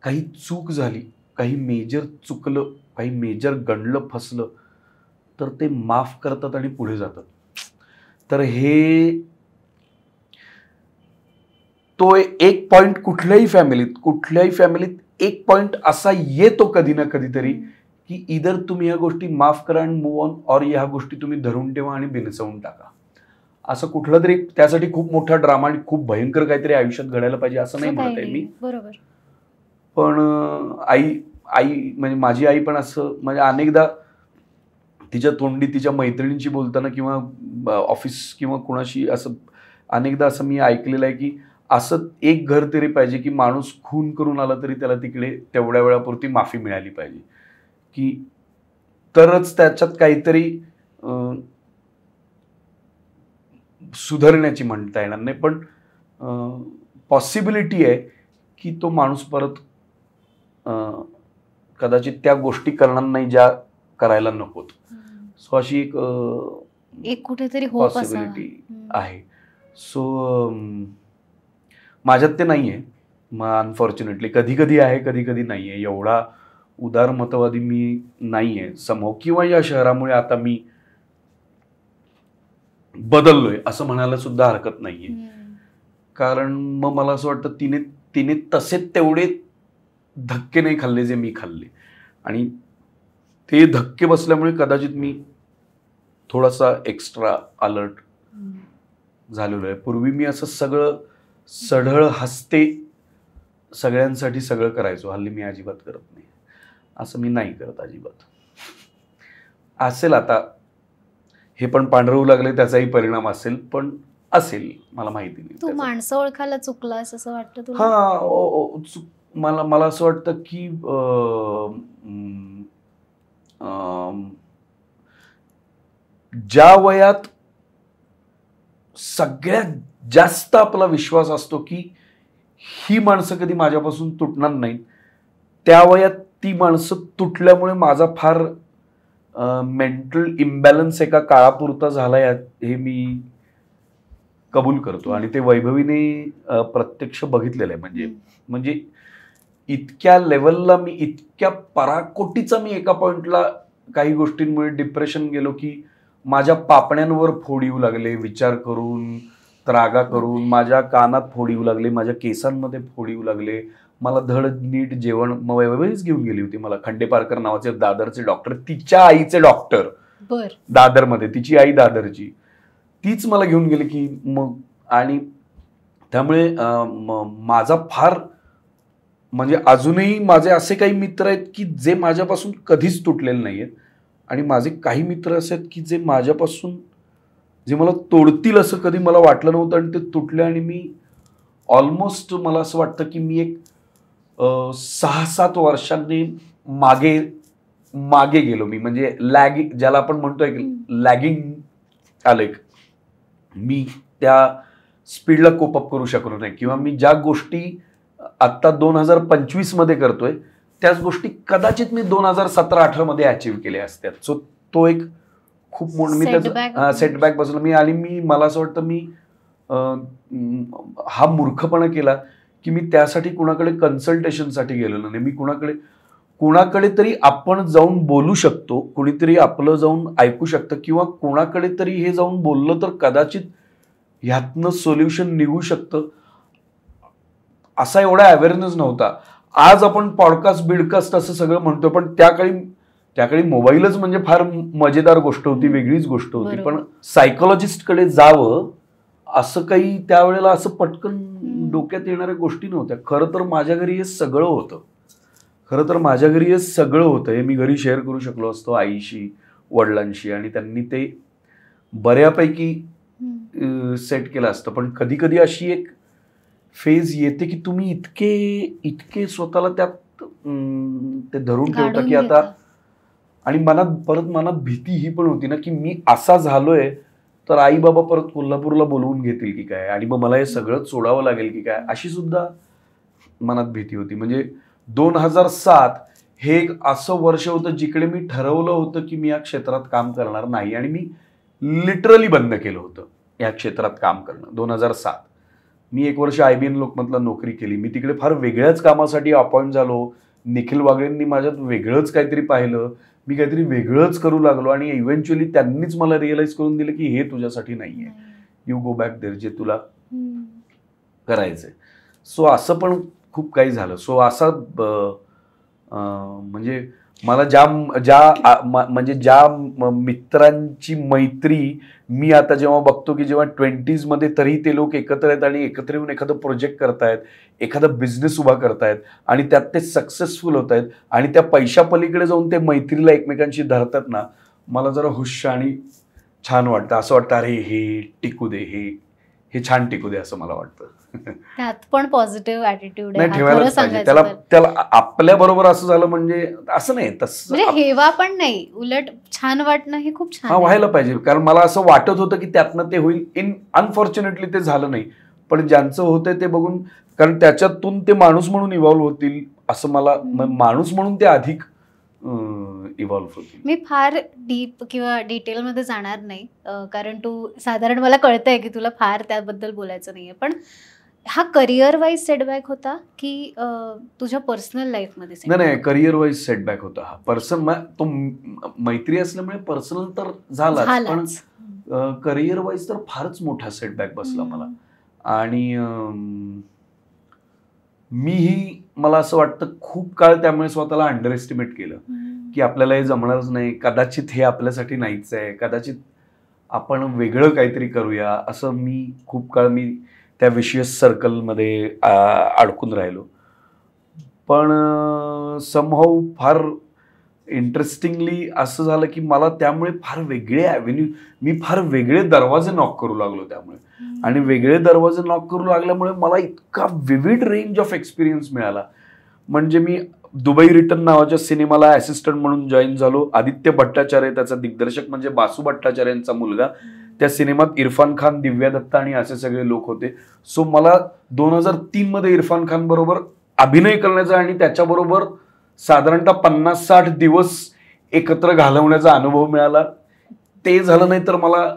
काही चूक झाली, काही मेजर चुकलं, काही मेजर गणलं फसलं तर ते माफ करतात आणि पुढे जातात. तर हे तो एक पॉइंट कुठल्याही फॅमिलीत एक पॉइंट असा येतो कधी ना कधीतरी की इधर तुम्ही ह्या गोष्टी माफ करा आणि मूव्ह ऑन, और ह्या गोष्टी तुम्ही धरून ठेवा आणि बिनसवून टाका. असं कुठलं तरी त्यासाठी खूप मोठा ड्रामा आणि खूप भयंकर काहीतरी आयुष्यात घडायला पाहिजे असं नाही म्हणत आहे मी. बरोबर. पण आई म्हणजे माझी आई पण असं म्हणजे अनेकदा तिच्या तोंडी तिच्या मैत्रिणींशी बोलताना किंवा ऑफिस किंवा कुणाशी असं अनेकदा असं मी ऐकलेलं आहे की असं एक घर तरी पाहिजे की माणूस खून करून आला तरी त्याला तिकडे तेवढ्या वेळापुरती माफी मिळाली पाहिजे, की तरच त्याच्यात काहीतरी सुधारण्याची म्हणता येणार नाही पण पॉसिबिलिटी आहे की तो माणूस परत कदाचित त्या गोष्टी करणार नाही ज्या करायला नकोत. सो अशी एक कुठेतरी पॉसिबिलिटी आहे. सो माझ्यात ते नाही आहे मग अनफॉर्च्युनेटली. कधी कधी आहे कधी कधी नाही आहे. एवढा उदारमतवादी मी नाही आहे समोर, किंवा या शहरामुळे आता मी बदललोय असं म्हणायला सुद्धा हरकत नाहीये. कारण मग मला असं वाटतं तिने तसे तेवढे धक्के नाही खाल्ले जे मी खाल्ले, आणि ते धक्के बसल्यामुळे कदाचित मी थोडासा एक्स्ट्रा अलर्ट झालेलो आहे. पूर्वी मी असं सगळं सढळ हसते सगळ्यांसाठी सगळं करायचो, हल्ली मी अजिबात करत नाही. असं मी नाही करत अजिबात. असेल आता हे पण पांढरवू लागले त्याचाही परिणाम असेल, पण असेल, मला माहिती नाही. तू माणसं ओळखायला चुकलास असं वाटतं तुला? मला असं वाटतं की ज्या वयात सगळ्यात जास्त आपला विश्वास असतो की ही माणसं कधी माझ्यापासून तुटणार नाहीत, त्या वयात ती माणसं तुटल्यामुळे माझा फार मेंटल इम्बॅलन्स एका काळापुरता झालाय हे मी कबूल करतो. आणि ते वैभवीने प्रत्यक्ष बघितलेलं आहे. म्हणजे इतक्या लेवलला मी, इतक्या पराकोटीचा मी एका पॉइंटला काही गोष्टींमुळे डिप्रेशन गेलो की माझ्या पापण्यांवर फोड येऊ लागले, विचार करून, त्रागा करून. माझ्या कानात फोड येऊ लागले, माझ्या केसांमध्ये फोड येऊ लागले. मला धड नीट जेवण, मग वैभवीच घेऊन गेली होती मला. खंडेपारकर नावाचे दादरचे डॉक्टर, तिच्या आईचे डॉक्टर दादरमध्ये, तिची आई दादरची, तीच मला घेऊन गेली की मग. आणि त्यामुळे माझा फार, म्हणजे अजूनही माझे असे काही मित्र आहेत की जे माझ्यापासून कधीच तुटलेले नाही आहेत, आणि माझे काही मित्र असे आहेत की जे माझ्यापासून, जे मला तोडतील असं कधी मला वाटलं नव्हतं, आणि ते तुटले. आणि मी ऑलमोस्ट, मला असं वाटतं की मी एक 6-7 वर्षांनी मागे गेलो मी. म्हणजे लॅगिंग, ज्याला आपण म्हणतोय की लॅगिंग आलं, मी त्या स्पीडला कोप अप करू शकलो नाही. किंवा मी ज्या गोष्टी आत्ता 2025 मध्ये करतोय त्याच गोष्टी कदाचित मी 2017-18 मध्ये अचीव्ह केल्या असत्यात. सो तो एक खूप मोठा मी त्याचा सेटबॅक बसलो मी. आणि मला असं वाटतं मी हा मूर्खपणा केला की मी त्यासाठी कुणाकडे कन्सल्टेशनसाठी गेलेलो नाही. मी कुणाकडे तरी आपण जाऊन बोलू शकतो, कुणीतरी आपलं जाऊन ऐकू शकतं, किंवा कुणाकडे तरी हे जाऊन बोललं तर कदाचित ह्यातनं सोल्युशन निघू शकतं, असा एवढा अवेअरनेस नव्हता. आज आपण पॉडकास्ट बिडकास्ट असं सगळं म्हणतो, पण त्याकाळी मोबाईलच म्हणजे फार मजेदार गोष्ट होती, वेगळीच गोष्ट होती. पण सायकोलॉजिस्टकडे जावं असं काही त्यावेळेला असं पटकन डोक्यात येणाऱ्या गोष्टी नव्हत्या. खरं तर माझ्या घरी हे सगळं होतं. हे मी घरी शेअर करू शकलो असतो आईशी, वडिलांशी, आणि त्यांनी ते बऱ्यापैकी सेट केलं असतं. पण कधी कधी अशी एक फेज येते की तुम्ही इतके स्वतःला त्यात ते धरून ठेवता की आता, आणि मनात भीती ही पण होती ना की मी असा झालोय तर आई बाबा परत कोल्हापूरला बोलवून घेतील की काय, आणि मग मला हे सगळं सोडावं लागेल की काय, अशी सुद्धा मनात भीती होती. म्हणजे 2007 हे एक असं वर्ष होतं जिकडे मी ठरवलं होतं की मी या क्षेत्रात काम करणार नाही, आणि मी लिटरली बंद केलं होतं या क्षेत्रात काम करणं. 2007 मी 1 वर्ष IBM लोकमतला नोकरी केली. मी तिकडे फार वेगळ्याच कामासाठी अपॉइंट झालो. निखिल वागळेंनी माझ्यात वेगळंच काहीतरी पाहिलं, मी काहीतरी वेगळंच करू लागलो, आणि इव्हेंच्युअली त्यांनीच मला रिअलाइज करून दिलं की हे तुझ्यासाठी नाहीये, यू गो बॅक देअर, जे तुला करायचंय. सो असं पण खूप काही झालं. सो असा म्हणजे मला ज्या मित्रांची मैत्री मी आता जेव्हा बघतो की जेव्हा 20s मध्ये तरी ते लोक एकत्र आहेत आणि एकत्र येऊन एखादं प्रोजेक्ट करतायत, एखादा बिझनेस उभा करतायत, आणि त्यात ते सक्सेसफुल होत आहेत, आणि त्या पैशा पलीकडे जाऊन ते मैत्रीला एकमेकांशी धरतात ना, मला जरा हुश आणि छान वाटतं. असं वाटतं अरे हे टिकू दे, हे छान टिकू दे, असं मला वाटतं. त्यात पण पॉझिटिव्ह ॲटिट्यूड नाही ठेवायलाच पाहिजे. त्याला आपल्या बरोबर असं झालं म्हणजे असं नाही, तसं हेवा पण नाही, उलट छान वाटणं हे खूप छान व्हायला पाहिजे. कारण मला असं वाटत होतं की त्यातनं ते होईल. अनफॉर्च्युनेटली ते झालं नाही. पण ज्यांचं होतंय ते बघून, कारण त्याच्यातून ते माणूस म्हणून इव्हॉल्व्ह होतील असं मला, माणूस म्हणून ते अधिक इव्हॉल्व्ह होतील. मी फार डीप किंवा डिटेलमध्ये जाणार नाही, कारण तू साधारण मला कळतंय की तुला फार त्याबद्दल बोलायचं नाहीये. पण हा करिअर वाईज सेटबॅक होता की तुझ्या पर्सनल लाईफमध्ये? नाही, करिअर वाईज सेटबॅक होता हा. तो मैत्री असल्यामुळे पर्सनल तर झालाच, पण करिअर वाईज तर फारच मोठा सेटबॅक बसला मला. आणि मीही मला असं वाटतं खूप काळ त्यामुळे स्वतःला अंडर एस्टिमेट केलं की आपल्याला हे जमणारच नाही, कदाचित हे आपल्यासाठी नाहीच आहे, कदाचित आपण वेगळं काहीतरी करूया, असं मी खूप काळ त्या विशियस सर्कलमध्ये अडकून राहिलो. पण समहाऊ फार इंटरेस्टिंगली असं झालं की मला त्यामुळे फार वेगळे ॲव्हेन्यू, मी फार वेगळे दरवाजे नॉक करू लागलो त्यामुळे. आणि वेगळे दरवाजे नॉक करू लागल्यामुळे मला इतका विविड रेंज ऑफ एक्सपिरियन्स मिळाला. म्हणजे मी दुबई रिटर्न नावाच्या सिनेमाला असिस्टंट म्हणून जॉईन झालो. आदित्य भट्टाचार्य त्याचा दिग्दर्शक, म्हणजे बासू भट्टाचार्यांचा मुलगा. त्या सिनेमात इरफान खान, दिव्या दत्ता आणि असे सगळे लोक होते. सो मला 2003 मध्ये इरफान खान बरोबर अभिनय करण्याचा आणि त्याच्याबरोबर साधारणतः 50-60 दिवस एकत्र घालवण्याचा अनुभव मिळाला. ते झालं नाही तर मला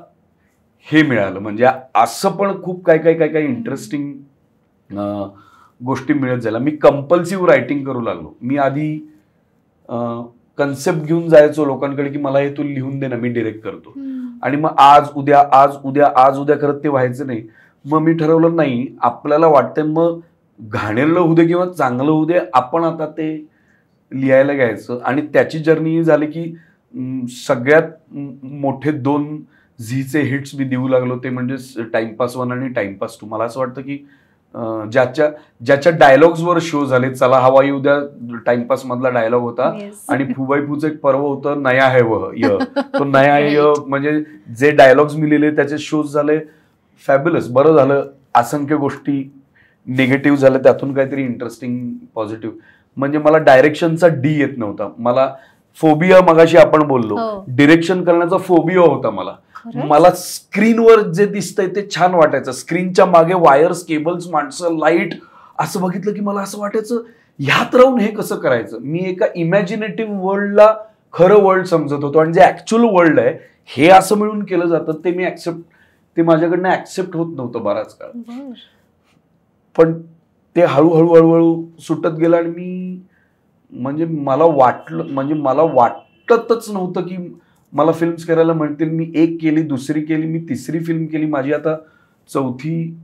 हे मिळालं. म्हणजे असं पण खूप काय इंटरेस्टिंग गोष्टी मिळत झाल्या. मी कंपल्सिव्ह रायटिंग करू लागलो. मी आधी कन्सेप्ट घेऊन जायचो लोकांकडे की मला हे तू लिहून दे ना, मी डिरेक्ट करतो. आणि मग आज उद्या करत ते व्हायचं नाही. मग मी ठरवलं नाही, आपल्याला वाटतंय मग घाणेरलं होऊ दे किंवा चांगलं होऊ दे, आपण आता ते लिहायला घ्यायचं. आणि त्याची जर्नी झाली की सगळ्यात मोठे 2 झीचे हिट्स मी देऊ लागलो. ते म्हणजे टाइमपास 1 आणि टाइमपास 2. मला असं वाटतं की ज्याच्या डायलॉग्सवर शो झाले. चला हवा येऊ द्या टाइमपास मधला डायलॉग होता. आणि फुबाई फूचं एक पर्व होतं, नया है वह य, तो नया है य, म्हणजे जे डायलॉग्स मी लिहिले त्याचे शोज झाले. फॅब्युलस. बरं झालं असंख्य गोष्टी निगेटिव्ह झाल्या, त्यातून काहीतरी इंटरेस्टिंग पॉझिटिव्ह. म्हणजे मला डायरेक्शनचा डी येत नव्हता. मला फोबिया, मगाशी आपण बोललो, डिरेक्शन करण्याचा फोबिया होता मला. मला स्क्रीनवर जे दिसतंय ते छान वाटायचं. स्क्रीनच्या मागे वायर्स, केबल्स, माणसं, लाईट असं बघितलं की मला असं वाटायचं ह्यात राहून हे कसं करायचं. मी एका इमॅजिनेटिव्ह वर्ल्डला खरं वर्ल्ड समजत होतो आणि जे ऍक्च्युअल वर्ल्ड आहे हे असं मिळून केलं जातं ते माझ्याकडनं ऍक्सेप्ट होत नव्हतं बराच काळ. पण ते हळूहळू सुटत गेलं. आणि मी म्हणजे मला वाटतच नव्हतं की मला फिल्म्स करायला म्हणतील. मी 1 केली, 2री केली, मी 3री फिल्म केली, माझी आता 4थी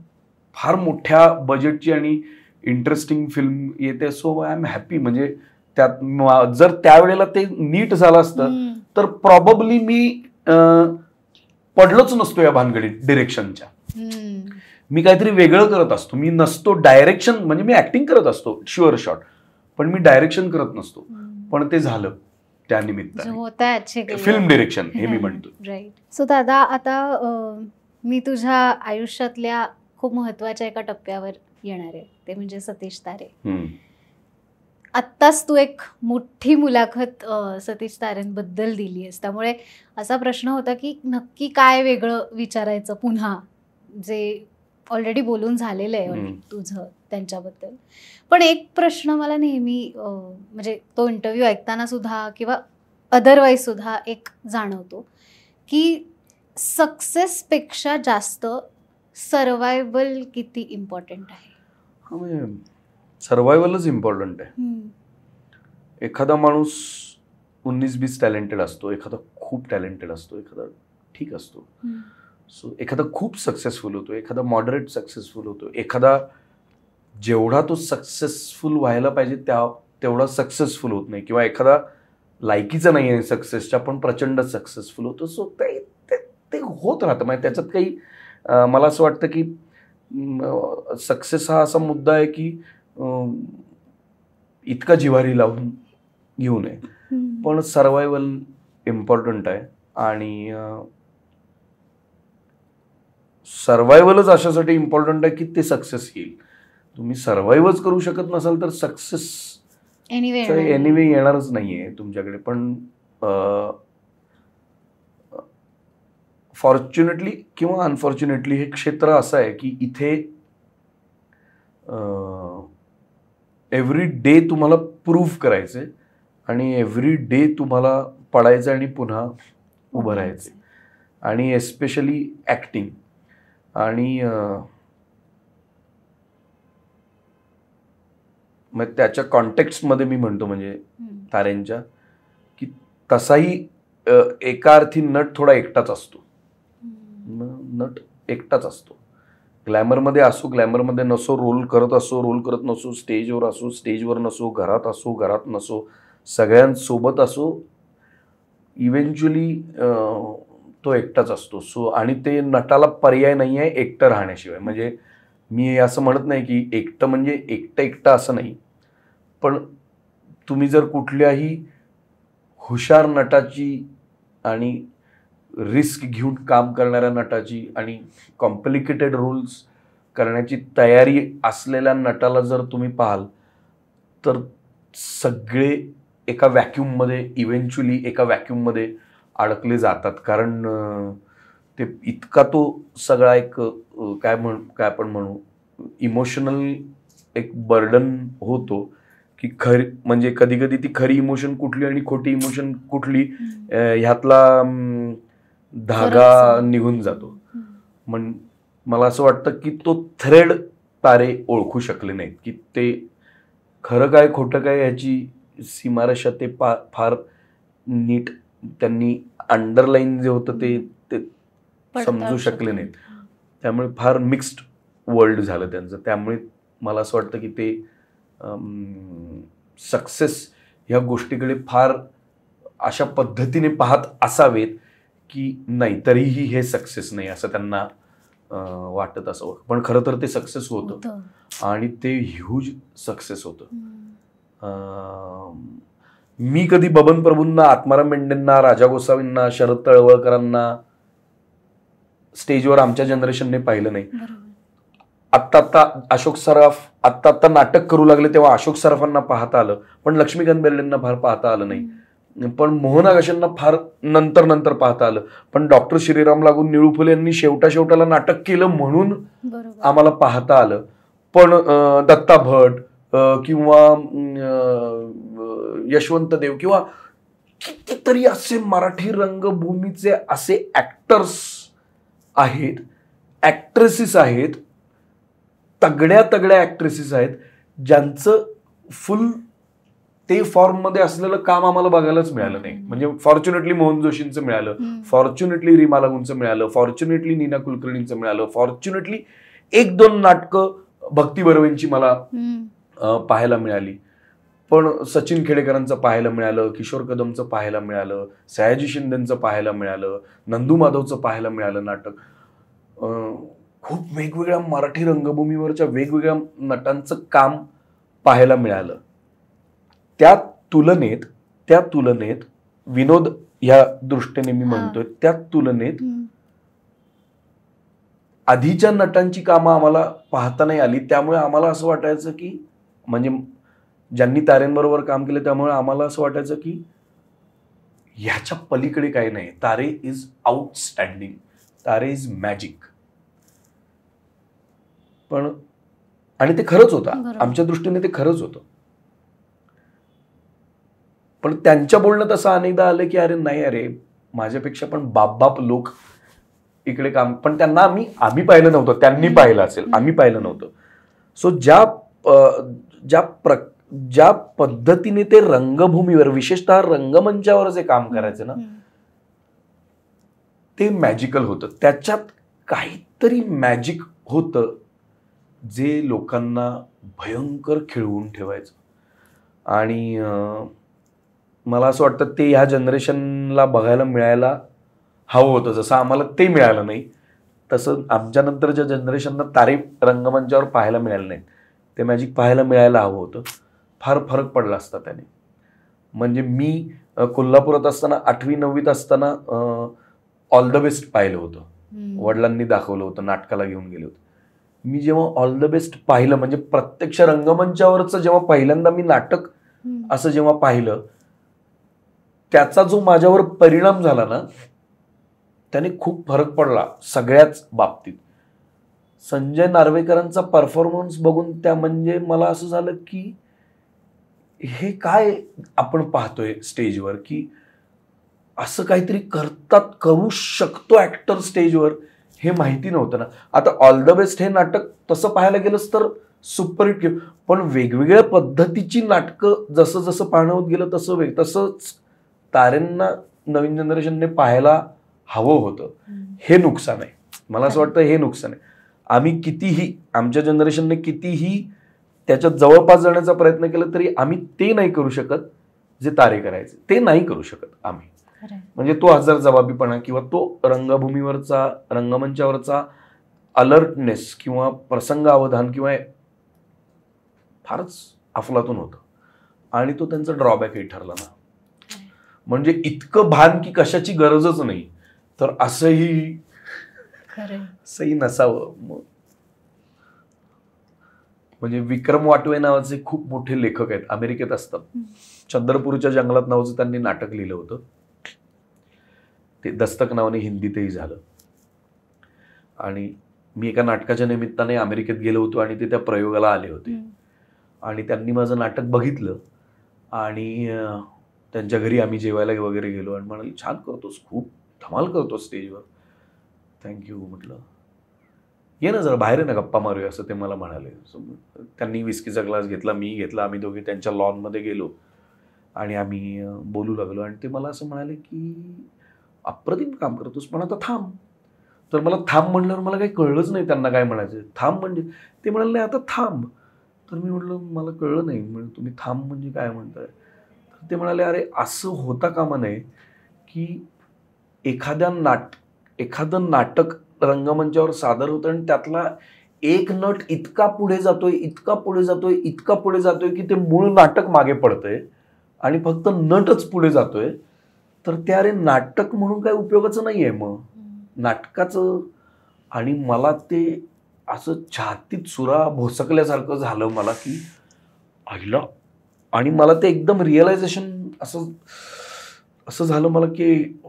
फार मोठ्या बजेटची आणि इंटरेस्टिंग फिल्म येते. So I am happy. म्हणजे त्यात जर त्यावेळेला ते नीट झालं असतं तर प्रॉबब्ली मी पडलोच नसतो या भानगडीत डिरेक्शनच्या. मी काहीतरी वेगळं करत असतो. मी नसतो डायरेक्शन, म्हणजे मी ऍक्टिंग करत असतो शुअर शॉट, पण मी डायरेक्शन करत नसतो. पण ते झालं त्या निमित्ताने फिल्म डिरेक्शन हे मी म्हणतो. राईट. सो दादा, आता मी तुझ्या आयुष्यातल्या खूप महत्वाच्या एका टप्प्यावर येणार आहे, ते म्हणजे सतीश तारे. आत्ताच तू एक मोठी मुलाखत सतीश तारेंबद्दल दिली आहेस, त्यामुळे असा प्रश्न होता की नक्की काय वेगळं विचारायचं पुन्हा, जे ऑलरेडी बोलून झालेलं आहे तुझं त्यांच्याबद्दल. पण एक प्रश्न मला नेहमी म्हणजे तो इंटरव्ह्यू ऐकताना सुद्धा किंवा अदरवाईज सुद्धा एक जाणवतो की सक्सेसपेक्षा जास्त सर्वायवल किती इम्पॉर्टंट आहे. सर्वायवलच इम्पॉर्टंट आहे. एखादा माणूस 19-20 टॅलेंटेड असतो, एखादा खूप टॅलेंटेड असतो, एखादा ठीक असतो. सो एखादा खूप सक्सेसफुल होतो, एखादा मॉडरेट सक्सेसफुल होतो, एखादा जेवढा तो सक्सेसफुल व्हायला पाहिजे तेवढा सक्सेसफुल होत नाही, किंवा एखादा लायकीचा नाही आहे सक्सेसच्या पण प्रचंड सक्सेसफुल होतो. सो ते होत राहतं. म्हणजे त्याच्यात काही मला असं वाटतं की सक्सेस हा असा मुद्दा आहे की इतका जिव्हारी लावून घेऊ नये. पण सर्वायवल इम्पॉर्टंट आहे. आणि सर्वायवलच अशासाठी इम्पॉर्टंट आहे की ते सक्सेस येईल. तुम्ही सर्वाइव्हच करू शकत नसाल तर सक्सेस एनिवे येणारच नाहीये तुमच्याकडे. पण फॉर्च्युनेटली किंवा अनफॉर्च्युनेटली हे क्षेत्र असं आहे की इथे एव्हरी डे तुम्हाला प्रूव्ह करायचे आणि एव्हरी डे तुम्हाला पडायचं आणि पुन्हा उभं राहायचे. आणि एस्पेशली ॲक्टिंग. आणि मग त्याच्या कॉन्टेक्स्टमध्ये मी म्हणतो म्हणजे तारेंच्या की तसाही एका अर्थी नट थोडा एकटाच असतो. नट एकटाच असतो. ग्लॅमरमध्ये असो, ग्लॅमरमध्ये नसो, रोल करत असो, रोल करत नसो, स्टेजवर असो, स्टेजवर नसो, घरात असो, घरात नसो, सगळ्यांसोबत असो, इव्हेंच्युअली तो एकटाच असतो. सो आणि ते नटाला पर्याय नाही आहे एकटं राहण्याशिवाय. म्हणजे मी असं म्हणत नाही की एकटं म्हणजे एकटं असं नाही, पण तुम्ही जर कुठल्याही हुशार नटाची आणि रिस्क घेऊन काम करणाऱ्या नटाची आणि कॉम्प्लिकेटेड रोल्स करण्याची तयारी असलेल्या नटाला जर तुम्ही पाहाल तर सगळे एका व्हॅक्यूममध्ये इव्हेंच्युअली एका व्हॅक्यूममध्ये अडकले जातात. कारण ते इतका तो सगळा एक काय आपण म्हणू इमोशनल एक बर्डन होतो की म्हणजे कधी कधी ती खरी इमोशन कुठली आणि खोटी इमोशन कुठली ह्यातला धागा निघून जातो. मला असं वाटतं की तो थ्रेड तारे ओळखू शकले नाहीत की ते खरं काय खोटं काय याची सीमारेषा ते फार नीट त्यांनी अंडरलाईन जे होतं ते समजू शकले नाहीत. त्यामुळे फार मिक्स्ड वर्ल्ड झालं त्यांचं. त्यामुळे मला असं वाटतं की ते सक्सेस ह्या गोष्टीकडे फार अशा पद्धतीने पाहत असावेत की नाही तरीही हे सक्सेस नाही असं त्यांना वाटत असावं. पण खरं तर ते सक्सेस होतं आणि ते ह्यूज सक्सेस होतं. मी कधी बबन प्रभूंना, आत्माराम मेंढेंना, राजा गोसावींना, शरद तळवळकरांना स्टेजवर आमच्या जनरेशनने पाहिलं नाही. आत्ता अशोक सराफ आत्ता नाटक करू लागले तेव्हा अशोक सराफांना पाहता आलं, पण लक्ष्मीकांत बेर्डेंना फार पाहता आलं नाही. पण मोहन आगाशांना फार नंतर पाहता आलं. पण डॉक्टर श्रीराम लागू, निळू फुले यांनी शेवटाला नाटक केलं म्हणून आम्हाला पाहता आलं. पण दत्ता भट किंवा यशवंत देव किंवा कितीतरी असे मराठी रंगभूमीचे असे ऍक्टर्स आहेत, ऍक्ट्रेसेस आहेत, तगड्या ऍक्ट्रेसेस आहेत ज्यांचं फुल ते फॉर्ममध्ये असलेलं काम आम्हाला बघायलाच मिळालं नाही. म्हणजे फॉर्च्युनेटली मोहन जोशींचं मिळालं, फॉर्च्युनेटली रीमा लागूंचं मिळालं, फॉर्च्युनेटली नीना कुलकर्णींचं मिळालं, फॉर्च्युनेटली 1-2 नाटकं भक्ती बर्वेंची मला पाहायला मिळाली. पण सचिन खेडेकरांचं पाहायला मिळालं, किशोर कदमचं पाहायला मिळालं, सयाजी शिंदेचं पाहायला मिळालं, नंदू माधवचं पाहायला मिळालं नाटक. खूप वेगवेगळ्या मराठी रंगभूमीवरच्या वेगवेगळ्या नटांचं काम पाहायला मिळालं. त्या तुलनेत विनोद ह्या दृष्टीने मी म्हणतोय, त्या तुलनेत आधीच्या नटांची कामं आम्हाला पाहता नाही आली. त्यामुळे आम्हाला असं वाटायचं की म्हणजे ज्यांनी तारेंबरोबर काम केलं त्यामुळे आम्हाला असं वाटायचं की ह्याच्या पलीकडे काही नाही. तारे इज आउटस्टँडिंग, तारे इज मॅजिक. पण आणि ते खरंच होतं, आमच्या दृष्टीने ते खरंच होतं. पण त्यांच्या बोलण्यात असं अनेकदा आलं की अरे नाही, अरे माझ्यापेक्षा पण बाप लोक इकडे काम, पण त्यांना आम्ही पाहिलं नव्हतं, त्यांनी पाहिलं असेल, आम्ही पाहिलं नव्हतं. सो ज्या पद्धतीने ते रंगभूमीवर विशेषतः रंगमंचावर जे काम करायचं ना ते मॅजिकल होतं. त्याच्यात काहीतरी मॅजिक होतं जे लोकांना भयंकर खिळवून ठेवायचं. आणि मला असं वाटतं ते ह्या जनरेशनला बघायला मिळायला हवं होतं. जसं आम्हाला ते मिळालं नाही तसं आमच्या नंतरच्या जनरेशनला तारे रंगमंचावर पाहायला मिळालं नाही. ते मॅजिक पाहायला मिळायला हवं होतं. फार फरक पडला असता त्याने. म्हणजे मी कोल्हापुरात असताना 8वी-9वीत असताना ऑल द बेस्ट पाहिलं होतं. वडिलांनी दाखवलं होतं, नाटकाला घेऊन गेले होते. मी जेव्हा ऑल द बेस्ट पाहिलं म्हणजे प्रत्यक्ष रंगमंचावरचं जेव्हा पहिल्यांदा मी नाटक असं जेव्हा पाहिलं त्याचा जो माझ्यावर परिणाम झाला ना त्याने खूप फरक पडला सगळ्याच बाबतीत. संजय नार्वेकरांचा परफॉर्मन्स बघून त्या म्हणजे मला असं झालं की हे काय आपण पाहतोय स्टेजवर की असं काहीतरी करू शकतो ऍक्टर स्टेजवर, हे माहिती नव्हतं ना. आता ऑल द बेस्ट हे नाटक तसं पाहायला गेलंच तर सुपरहिट केलं, पण वेगवेगळ्या पद्धतीची नाटकं जसं जसं पाहणं होत गेलं तसंच तारेंना नवीन जनरेशनने पाहायला हवं होतं. हे नुकसान आहे. मला असं वाटतं हे नुकसान आहे. आम्ही कितीही, आमच्या जनरेशनने कितीही त्याच्यात जवळपास जाण्याचा प्रयत्न केला तरी आम्ही ते नाही करू शकत जे तारे करायचे, ते नाही करू शकत आम्ही. म्हणजे तो हजरजबाबीपणा किंवा तो रंगभूमीवरचा, रंगमंचावरचा अलर्टनेस किंवा प्रसंग अवधान किंवा फारच अफलातून होतं. आणि तो त्यांचा ड्रॉबॅकही ठरला ना. म्हणजे इतकं भान की कशाची गरजच नाही, तर असंही नसावं. म्हणजे विक्रम वाटवे नावाचे खूप मोठे लेखक आहेत, अमेरिकेत असतात. चंद्रपूरच्या जंगलात नावाचं त्यांनी नाटक लिहिलं होतं. ते दस्तक नावाने हिंदीतही झालं. आणि मी एका नाटकाच्या निमित्ताने अमेरिकेत गेलो होतो आणि ते त्या प्रयोगाला आले होते. आणि त्यांनी माझं नाटक बघितलं आणि त्यांच्या घरी आम्ही जेवायला वगैरे गेलो आणि म्हणाले, छान करतोस, खूप धमाल करतोस स्टेजवर. थँक्यू म्हटलं. ये ना जरा बाहेर ना गप्पा मारूया, असं ते मला म्हणाले. त्यांनी विस्कीचा ग्लास घेतला, मी घेतला, आम्ही दोघे त्यांच्या लॉनमध्ये गेलो आणि आम्ही बोलू लागलो. आणि ते मला असं म्हणाले की अप्रतिम काम करतोस, पण आता थांब. तर मला थांब म्हणल्यावर मला काही कळलंच नाही त्यांना काय म्हणायचं. थांब म्हणजे ते म्हणाले नाही आता थांब. तर मी म्हटलं मला कळलं नाही, म्हणजे तुम्ही थांब म्हणजे काय म्हणताय. तर ते म्हणाले अरे असं होता कामा नये की एखादं नाटक रंगमंचावर सादर होतं आणि त्यातला एक नट इतका पुढे जातोय की ते मूळ नाटक मागे पडतंय आणि फक्त नटच पुढे जातोय. तर ते अरे नाटक म्हणून काय उपयोगाचं नाहीये मग नाटकाचं. आणि मला ते असं छातीत सुरा भोसकल्यासारखं झालं मला की आईला. आणि मला ते एकदम रिअलायझेशन असं झालं मला की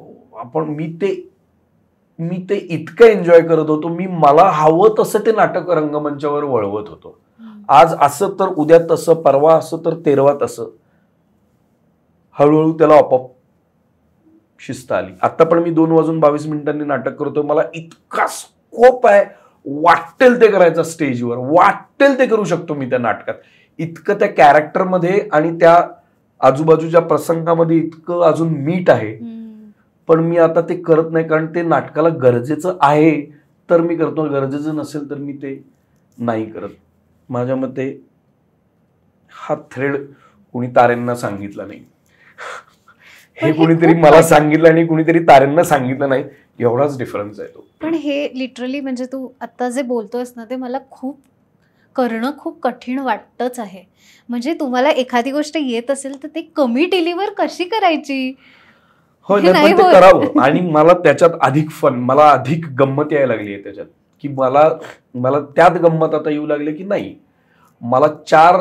मी ते इतकं एन्जॉय करत होतो. मला हवं तसं ते नाटक रंगमंचावर वळवत होतो. आज असं तर उद्या तसं, परवा असं तर तेरवा तसं. हळूहळू त्याला आपोआप शिस्त आली. आता पण मी 2:22 नाटक करतो. मला इतका स्कोप आहे, वाटेल ते करायचा स्टेजवर, वाटेल ते करू शकतो मी त्या नाटकात. इतकं त्या कॅरेक्टरमध्ये आणि त्या आजूबाजूच्या प्रसंगामध्ये इतकं अजून मीठ आहे. पण मी आता ते करत नाही, कारण ते नाटकाला गरजेचं आहे तर मी करतो, गरजेचं नसेल तर मी ते नाही करत. माझ्या मते हा थ्रेड कुणी तारेंना सांगितला नाही. हे कुणीतरी मला सांगितलं आणि कुणीतरी तारेंना सांगितलं नाही, एवढाच डिफरन्स आहे तो. पण हे लिटरली म्हणजे तू आता जे बोलतोयस ना ते मला करणं खूप कठीण वाटतच आहे. म्हणजे तुम्हाला एखादी गोष्ट येत असेल तर ते कमी डिलिव्हर कशी करायची. हो नाही, पण ते करावं. आणि मला त्याच्यात अधिक मला अधिक गंमत यायला लागली आहे त्याच्यात, की मला त्यात गंमत आता येऊ लागले की नाही मला 4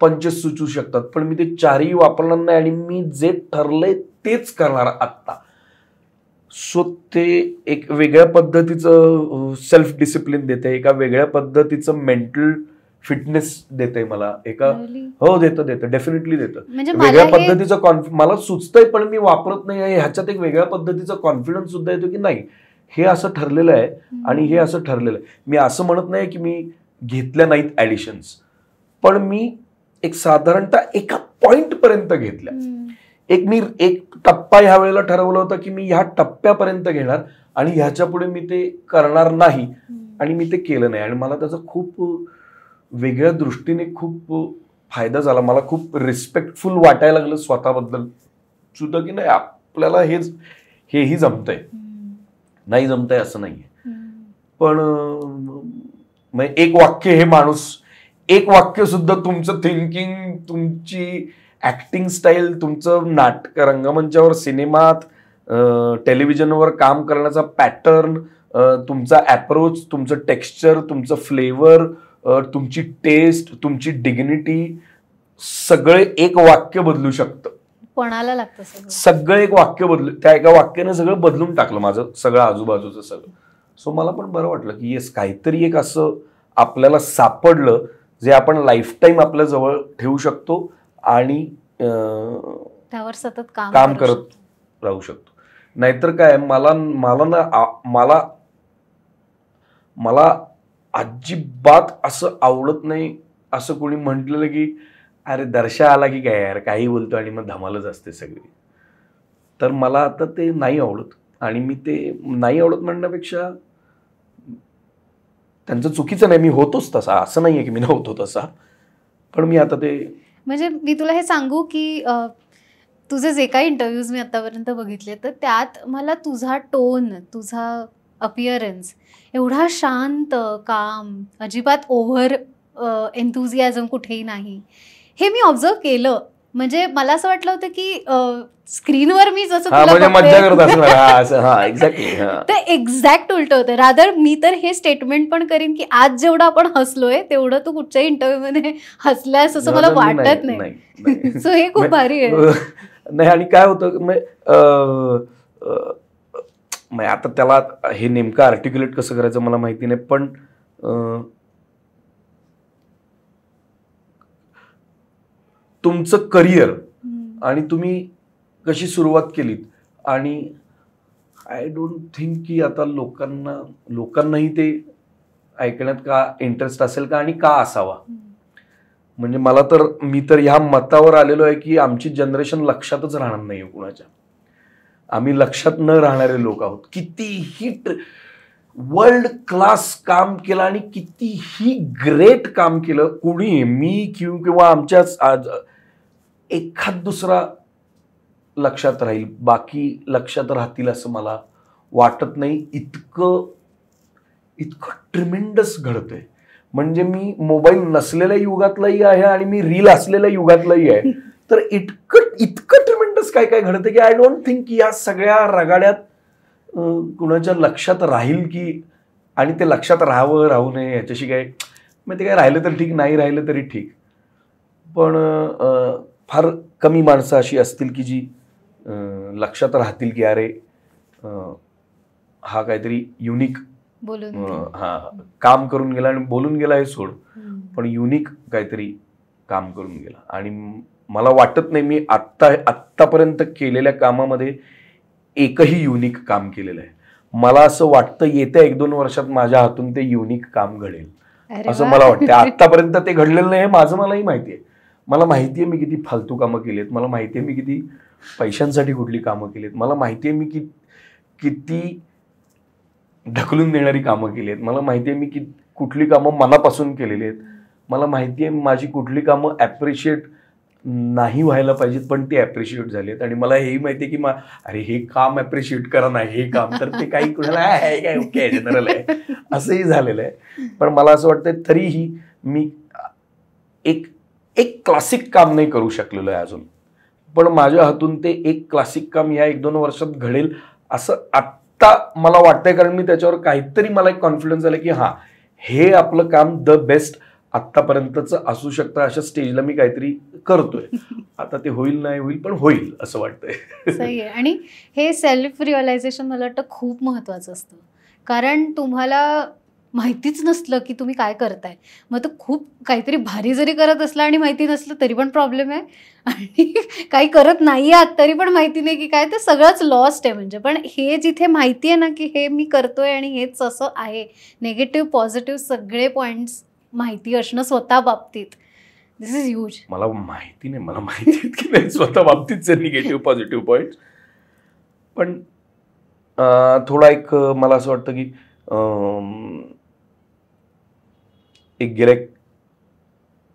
पंचेस सुचू शकतात, पण मी ते 4ही वापरणार नाही आणि मी जे ठरलंय तेच करणार आत्ता. सो ते एक वेगळ्या पद्धतीचं सेल्फ डिसिप्लिन देते, एका वेगळ्या पद्धतीचं मेंटल फिटनेस देते मला. हो देतं डेफिनेटली देतं. वेगळ्या पद्धतीचं मला सुचतंय पण मी वापरत नाही आहे, ह्याच्यात एक वेगळ्या पद्धतीचा कॉन्फिडन्स सुद्धा येतो की नाही हे असं ठरलेलं आहे आणि हे असं ठरलेलं आहे. मी असं म्हणत नाही की मी घेतल्या नाहीत ऍडिशन्स, पण मी एक साधारणतः एका पॉइंट पर्यंत घेतल्या. एक टप्पा ह्या वेळेला ठरवलं होतं की मी ह्या टप्प्यापर्यंत घेणार आणि ह्याच्या पुढे मी ते करणार नाही, आणि मी ते केलं नाही. आणि मला त्याचा खूप वेगळ्या दृष्टीने खूप फायदा झाला. मला खूप रिस्पेक्टफुल वाटायला लागलं स्वतःबद्दल सुद्धा की नाही आपल्याला हेही जमतंय, नाही जमतंय असं नाहीये. पण एक वाक्य हे माणूस, एक वाक्य सुद्धा तुमचं थिंकिंग, तुमची ऍक्टिंग स्टाईल, तुमचं नाटक, रंगमंचावर, सिनेमात, टेलिव्हिजनवर काम करण्याचा पॅटर्न, तुमचा अप्रोच, तुमचं टेक्स्चर, तुमचं फ्लेवर, तुमची टेस्ट, तुमची डिग्निटी, सगळे एक वाक्य बदलू शकतं. कोणाला लागतं सगळं एक वाक्य त्या एका वाक्याने सगळं बदलून टाकलं माझं सगळं आजूबाजूचं सगळं. सो मला पण बरं वाटलं की येस काहीतरी एक असं आपल्याला सापडलं जे आपण लाईफटाईम आपल्या जवळ ठेवू शकतो आणि त्यावर सतत काम करत राहू शकतो. नाहीतर काय मला अजिबात असं आवडत नाही असं कोणी म्हटलेलं की अरे दर्शा आला की काय यार काही बोलतो आणि मग धमालच असते सगळी. तर मला आता ते नाही आवडत. आणि मी ते नाही आवडत म्हणण्यापेक्षा त्यांचं चुकीचं नाही, मी होतोच तसा, असं नाहीये की मी नव्हतो तसा, पण मी आता ते म्हणजे मी तुला हे सांगू की तुझे जे काही इंटरव्ह्यूज मी आतापर्यंत बघितले तर त्यात मला तुझा टोन, तुझा अपिअरन्स एवढा शांत, काम, अजिबात ओव्हर एन्थुझियाझम कुठेही नाही, हे मी ऑब्झर्व केलं. म्हणजे मला असं वाटलं होतं की स्क्रीनवर मी जसं म्हणजे मज्जा करत असणार एक्झॅक्टली, ते एक्झॅक्ट उलट होतं. रादर मी तर हे स्टेटमेंट पण करीन की आज जेवढं आपण हसलोय तेवढं तू कुठच्याही इंटरव्ह्यू मध्ये हसलायस असं मला वाटत नाही. सो हे खूप भारी आहे. नाही, आणि काय होतं मग आता त्याला हे नेमकं आर्टिक्युलेट कसं करायचं मला माहिती नाही, पण तुमचं करिअर आणि तुम्ही कशी सुरुवात केलीत, आणि आय डोंट थिंक की आता लोकांनाही ते ऐकण्यात का इंटरेस्ट असेल का आणि का असावा. म्हणजे मी तर ह्या मतावर आलेलो आहे की आमची जनरेशन लक्षातच राहणार नाहीये कुणाच्या. आम्ही लक्षात न राहणारे लोक आहोत. कितीही वर्ल्ड क्लास काम केलं आणि कितीही ग्रेट काम केलं कुणी, मी किंवा आमच्याच एखाद दुसरा लक्षात राहील, बाकी लक्षात राहतील असं मला वाटत नाही. इतकं ट्रिमेंडस घडतंय. म्हणजे मी मोबाईल नसलेल्या युगातलाही आहे आणि मी रील असलेल्या युगातलाही आहे. तर इतकं ट्रिमेंडस काय काय घडतंय की आय डोंट थिंक की या सगळ्या रगाड्यात कुणाच्या लक्षात राहील की, आणि ते लक्षात राहावं राहू नये याच्याशी काय, मग ते काय राहिलं तर ठीक, नाही राहिलं तरी ठीक. पण फार कमी माणसं अशी असतील की जी लक्षात राहतील की अरे हा काहीतरी युनिक काम करून गेला, आणि बोलून गेला हे सोड, पण युनिक काहीतरी काम करून गेला. आणि मला वाटत नाही मी आत्तापर्यंत केलेल्या कामामध्ये एकही युनिक काम केलेलं आहे. मला असं वाटतं येत्या 1-2 वर्षात माझ्या हातून ते युनिक काम घडेल असं मला वाटतं. आत्तापर्यंत ते घडलेलं नाही हे माझं मलाही माहिती आहे. मला माहिती आहे मी किती फालतू कामं केलीत, मला माहिती आहे मी किती पैशांसाठी कुठली कामं केलीत, मला माहिती आहे मी किती ढकलून देणारी कामं केली आहेत, मला माहिती आहे मी कुठली कामं मनापासून केलेली आहेत, मला माहिती आहे माझी कुठली कामं ॲप्रिशिएट नाही व्हायला पाहिजेत पण ती ॲप्रिशिएट झाली आहेत. आणि मला हेही माहिती आहे की अरे हे काम ॲप्रिशिएट करा ना, हे काम तर ते काही कुणाला आहे काय, ओके जनरल आहे, असंही झालेलं आहे. पण मला असं वाटतं तरीही मी एक क्लासिक काम नाही करू शकलेलो आहे अजून, पण माझ्या हातून ते एक क्लासिक काम या 1-2 वर्षात घडेल असं आत्ता मला वाटतंय. कारण मी त्याच्यावर काहीतरी मला एक कॉन्फिडन्स आला की हा हे आपलं काम द बेस्ट आत्तापर्यंतचं असू शकतं, अशा स्टेजला मी काहीतरी करतोय. आता ते होईल नाही होईल पण होईल असं वाटतंय. सही आहे. आणि हे सेल्फ रिअलायझेशन मला वाटतं खूप महत्त्वाचं असतं. कारण तुम्हाला माहितीच नसलं की तुम्ही काय करताय, मग तर खूप काहीतरी भारी जरी करत असलं आणि माहिती नसलं तरी पण प्रॉब्लेम आहे, आणि काही करत नाही आहात तरी पण माहिती नाही की काय, ते सगळंच लॉस्ट आहे. म्हणजे पण हे जिथे माहिती आहे ना की हे मी करतोय आणि हेच असं आहे, निगेटिव्ह पॉझिटिव्ह सगळे पॉईंट्स माहिती असणं स्वतः बाबतीत, दिस इज ह्यूज. मला माहिती नाही, मला माहिती आहेत की नाही स्वतः बाबतीतचे निगेटिव्ह पॉझिटिव्ह पॉईंट. पण थोडा एक मला असं वाटतं की एक गेल्या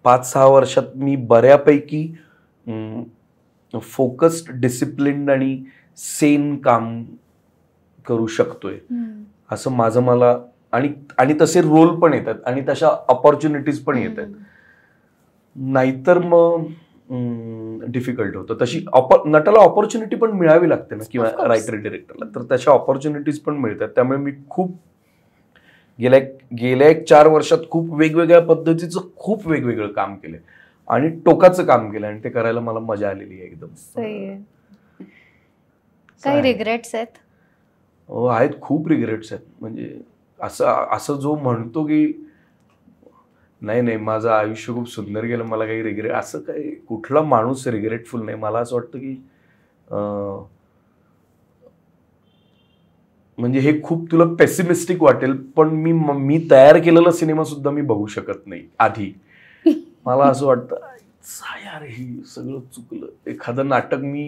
5-6 वर्षात मी बऱ्यापैकी फोकस्ड, डिसिप्लिन्ड आणि सेन काम करू शकतोय असं माझं मला, आणि तसे रोल पण येतात आणि तशा अपॉर्च्युनिटीज पण येतात. नाहीतर मग डिफिकल्ट होतं. तशी नटाला ऑपॉर्च्युनिटी पण मिळावी लागते ना, किंवा रायटर डिरेक्टरला, तर तशा ऑपॉर्च्युनिटीज पण मिळतात. त्यामुळे मी खूप गेल्या 4 वर्षात खूप वेगवेगळ्या पद्धतीचं खूप वेगवेगळं काम केलंय आणि टोकाचं काम केलं, आणि ते करायला मला मजा आलेली आहे एकदम. काही रिग्रेट्स आहेत? आहेत, खूप रिग्रेट्स आहेत. म्हणजे असं जो म्हणतो की नाही माझं आयुष्य खूप सुंदर गेलं, मला काही रिग्रेट, असं काही कुठला माणूस रिग्रेटफुल नाही. मला असं वाटतं की म्हणजे हे खूप तुला पेसिमिस्टिक वाटेल, पण मी तयार केलेला सिनेमा सुद्धा मी बघू शकत नाही आधी. मला असं वाटतं यार हे सगळं चुकलं. एखादं नाटक मी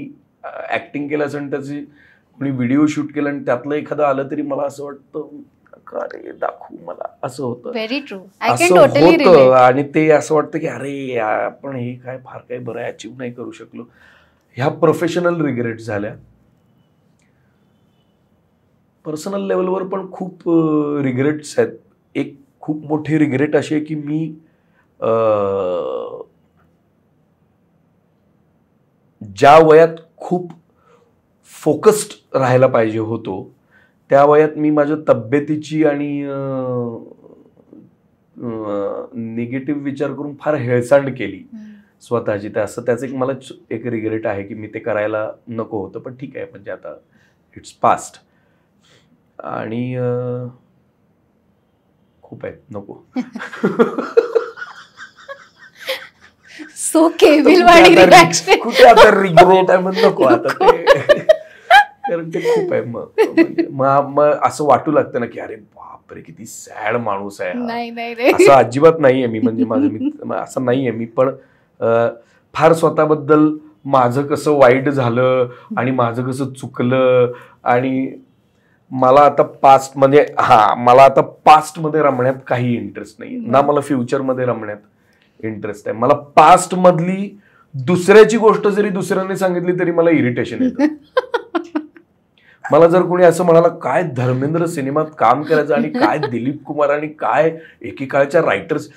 ऍक्टिंग केलं असेल, त्याची कोणी व्हिडिओ शूट केला आणि त्यातलं एखादं आलं तरी मला असं वाटतं का रे दाखवू मला, असं होतं. व्हेरी ट्रू, आय कॅन असं टोटली होतं. रिलेट. आणि ते असं वाटतं की अरे आपण हे काय फार काही बरं अचीव्ह नाही करू शकलो. ह्या प्रोफेशनल रिग्रेट झाल्या. पर्सनल लेवलवर पण खूप रिग्रेट्स आहेत. एक खूप मोठी रिग्रेट अशी आहे की मी ज्या वयात खूप फोकस्ड राहायला पाहिजे होतो त्या वयात मी माझ्या तब्येतीची आणि निगेटिव्ह विचार करून फार हेळसांड केली स्वतःची. असं त्याचं एक मला एक रिग्रेट आहे की मी ते करायला नको होतं. पण ठीक आहे, म्हणजे आता इट्स पास्ट. आणि खूप आहे, नको. सो केविलवाणी रिॲक्शन. कुठे आता रिग्रेट आहे, मग नको आता ते, कारण ते खूप आहे. मग असं वाटू लागतं ना की अरे बापरे किती सॅड माणूस आहे. नाही असं अजिबात नाहीये मी, म्हणजे माझं असं नाहीये मी. पण फार स्वतःबद्दल माझं कसं वाईट झालं आणि माझं कसं चुकलं. आणि मला आता पास्ट म्हणजे मला आता पास्ट मध्ये रमण्यात काही इंटरेस्ट नाही ना. मला फ्युचर मध्ये रमण्यात इंटरेस्ट आहे. मला पास्ट मधली दुसऱ्याची गोष्ट जरी दुसऱ्याने सांगितली तरी मला इरिटेशन येतं. मला जर कोणी असं म्हणाला काय धर्मेंद्र सिनेमात काम करायचं आणि काय दिलीप कुमार आणि काय एकेकाळच्या रायटर्स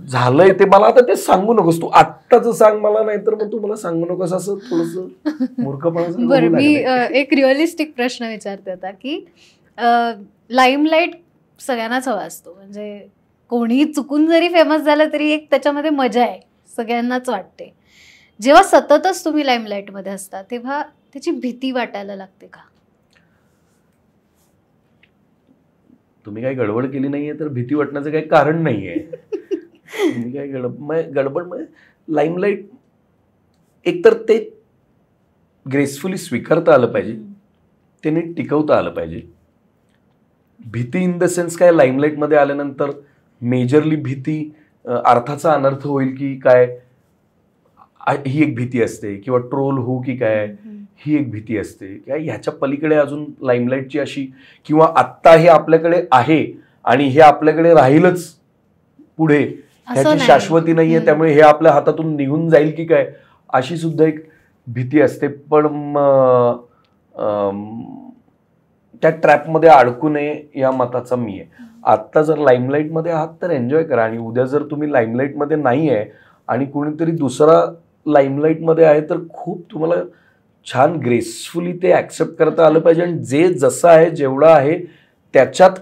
झालंय ते, मला आता ते सांगू नकोस, तू आत्ताच सांग मला, नाहीतर मग तू मला सांगू नकोस. असं थोडस मूर्खपणा. बरं, मी एक रिअलिस्टिक प्रश्न विचारते आता की लाईमलाईट सगळ्यांनाच हवा असतो. म्हणजे कोणी चुकून जरी फेमस झालं तरी एक त्याच्यामध्ये मजा आहे, सगळ्यांनाच वाटते. जेव्हा सततच तुम्ही लाईमलाईटमध्ये असता तेव्हा त्याची भीती वाटायला लागते का? तुम्ही काही गडबड केली नाहीये तर भीती वाटण्याचं काही कारण नाहीये. तुम्ही काय गडबड लाईमलाईट एकतर ते ग्रेसफुली स्वीकारता आलं पाहिजे, ते नीट टिकवता आलं पाहिजे. भीती इन द सेन्स काय, लाईमलाईट मध्ये आल्यानंतर मेजरली भीती अर्थाचा अनर्थ होईल की काय ही एक भीती असते, किंवा ट्रोल होऊ की काय ही एक भीती असते. काय ह्याच्या पलीकडे अजून लाईमलाईटची अशी, किंवा आत्ता हे आपल्याकडे आहे आणि हे आपल्याकडे राहीलच पुढे, ह्याची शाश्वती नाहीये, त्यामुळे हे आपल्या हातातून निघून जाईल की काय अशी सुद्धा एक भीती असते. पण त्या ट्रॅपमध्ये अडकू नये या मताचा मी आहे. आत्ता जर लाईमलाईटमध्ये आहात तर एन्जॉय करा, आणि उद्या जर तुम्ही लाईमलाईटमध्ये नाही आहे आणि कोणीतरी दुसरा लाईमलाईटमध्ये आहे तर खूप तुम्हाला छान ग्रेसफुली ते ऍक्सेप्ट करता आलं पाहिजे. आणि जे जसं आहे जेवढं आहे त्याच्यात